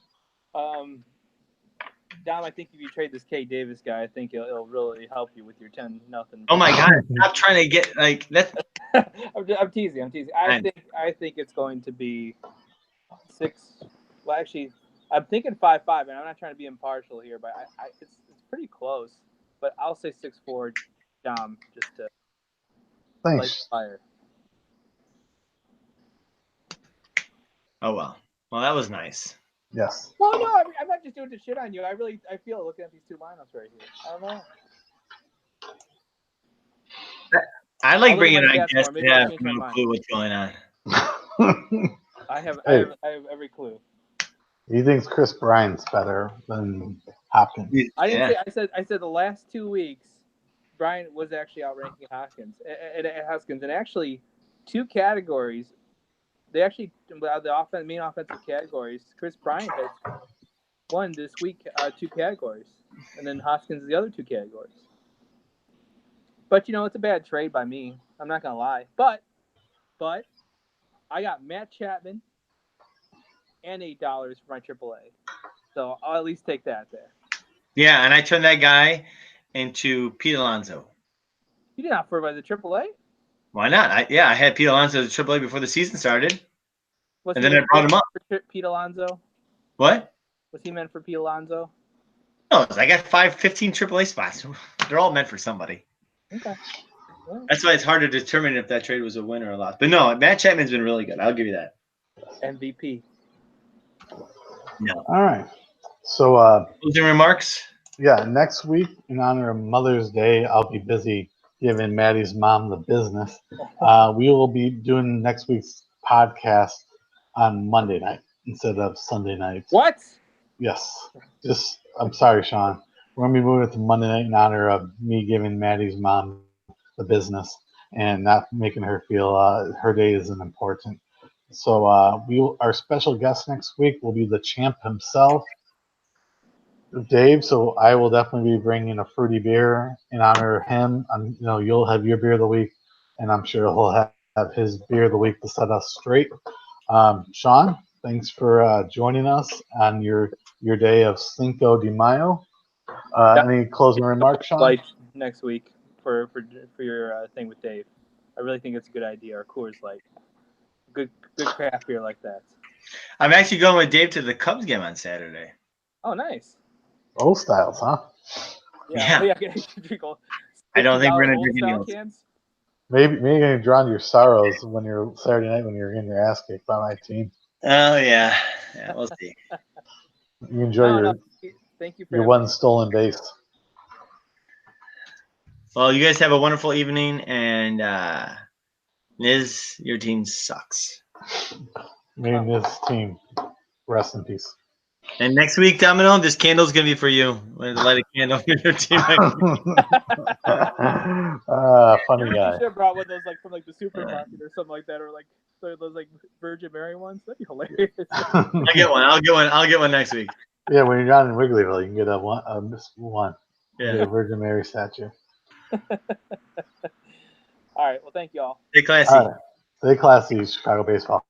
Dom, I think if you trade this K Davis guy, I think it'll really help you with your 10-0. Oh my God! Stop trying to get like that. I'm teasing. I think it's going to be 6. Well, actually, I'm thinking 5-5, and I'm not trying to be impartial here, but it's pretty close. But I'll say 6-4, Dom, just to light the fire. Oh well. Well, that was nice. Yes. Well, no, I'm not just doing this shit on you. I feel looking at these 2 lineups right here. I don't know. I like bringing on guests that have no clue what's going on. I have every clue. He thinks Chris Bryant's better than Hopkins. I didn't say. I said the last 2 weeks, Bryant was actually outranking Hoskins, and actually 2 categories. They actually the main offensive categories. Chris Bryant has won this week 2 categories, and then Hoskins the other 2 categories. But it's a bad trade by me. I'm not gonna lie. But I got Matt Chapman and $8 for my AAA, so I'll at least take that there. Yeah, and I turned that guy into Pete Alonso. You didn't offer by the AAA. Why not? I had Pete Alonso as AAA before the season started, Was and he then I brought him up. for Pete Alonso? What? Was he meant for Pete Alonso? No, I got 15 AAA spots. They're all meant for somebody. Okay. Well, That's why it's hard to determine if that trade was a win or a loss. But no, Matt Chapman's been really good. I'll give you that. MVP. No. All right. So, Closing remarks? yeah, next week in honor of Mother's Day, I'll be busy giving Maddie's mom the business. We will be doing next week's podcast on Monday night instead of Sunday night. What? Yes. I'm sorry, Sean. We're going to be moving it to Monday night in honor of me giving Maddie's mom the business and not making her feel her day isn't important. So our special guest next week will be the champ himself, Dave. So I will definitely be bringing a fruity beer in honor of him. You'll have your beer of the week, and I'm sure he'll have his beer of the week to set us straight. Sean, thanks for joining us on your day of Cinco de Mayo. Any closing remarks, Sean? Light next week for your thing with Dave. I really think it's a good idea. Or Coors Light, good craft beer like that. I'm actually going with Dave to the Cubs game on Saturday. Oh, nice. Old styles, huh? Yeah. I don't think we're gonna drink any old old. cans. Maybe you're gonna drown your sorrows when you're Saturday night when you're getting your ass kicked by my team. Oh yeah, we'll see. You enjoy Thank you for your having one me. stolen base. Well, you guys have a wonderful evening, and Niz, your team sucks. Me and this team, rest in peace. And next week, Domino, this candle's gonna be for you. We're gonna light a candle for your team. Funny You guy. should have brought one of those from the supermarket or something like that, or those Virgin Mary ones. That'd be hilarious. I'll get one next week. Yeah, when you're down in Wrigleyville, you can get a one. Yeah. Get a Virgin Mary statue. All right. Well, thank you all. Stay classy. All right. Stay classy, Chicago baseball.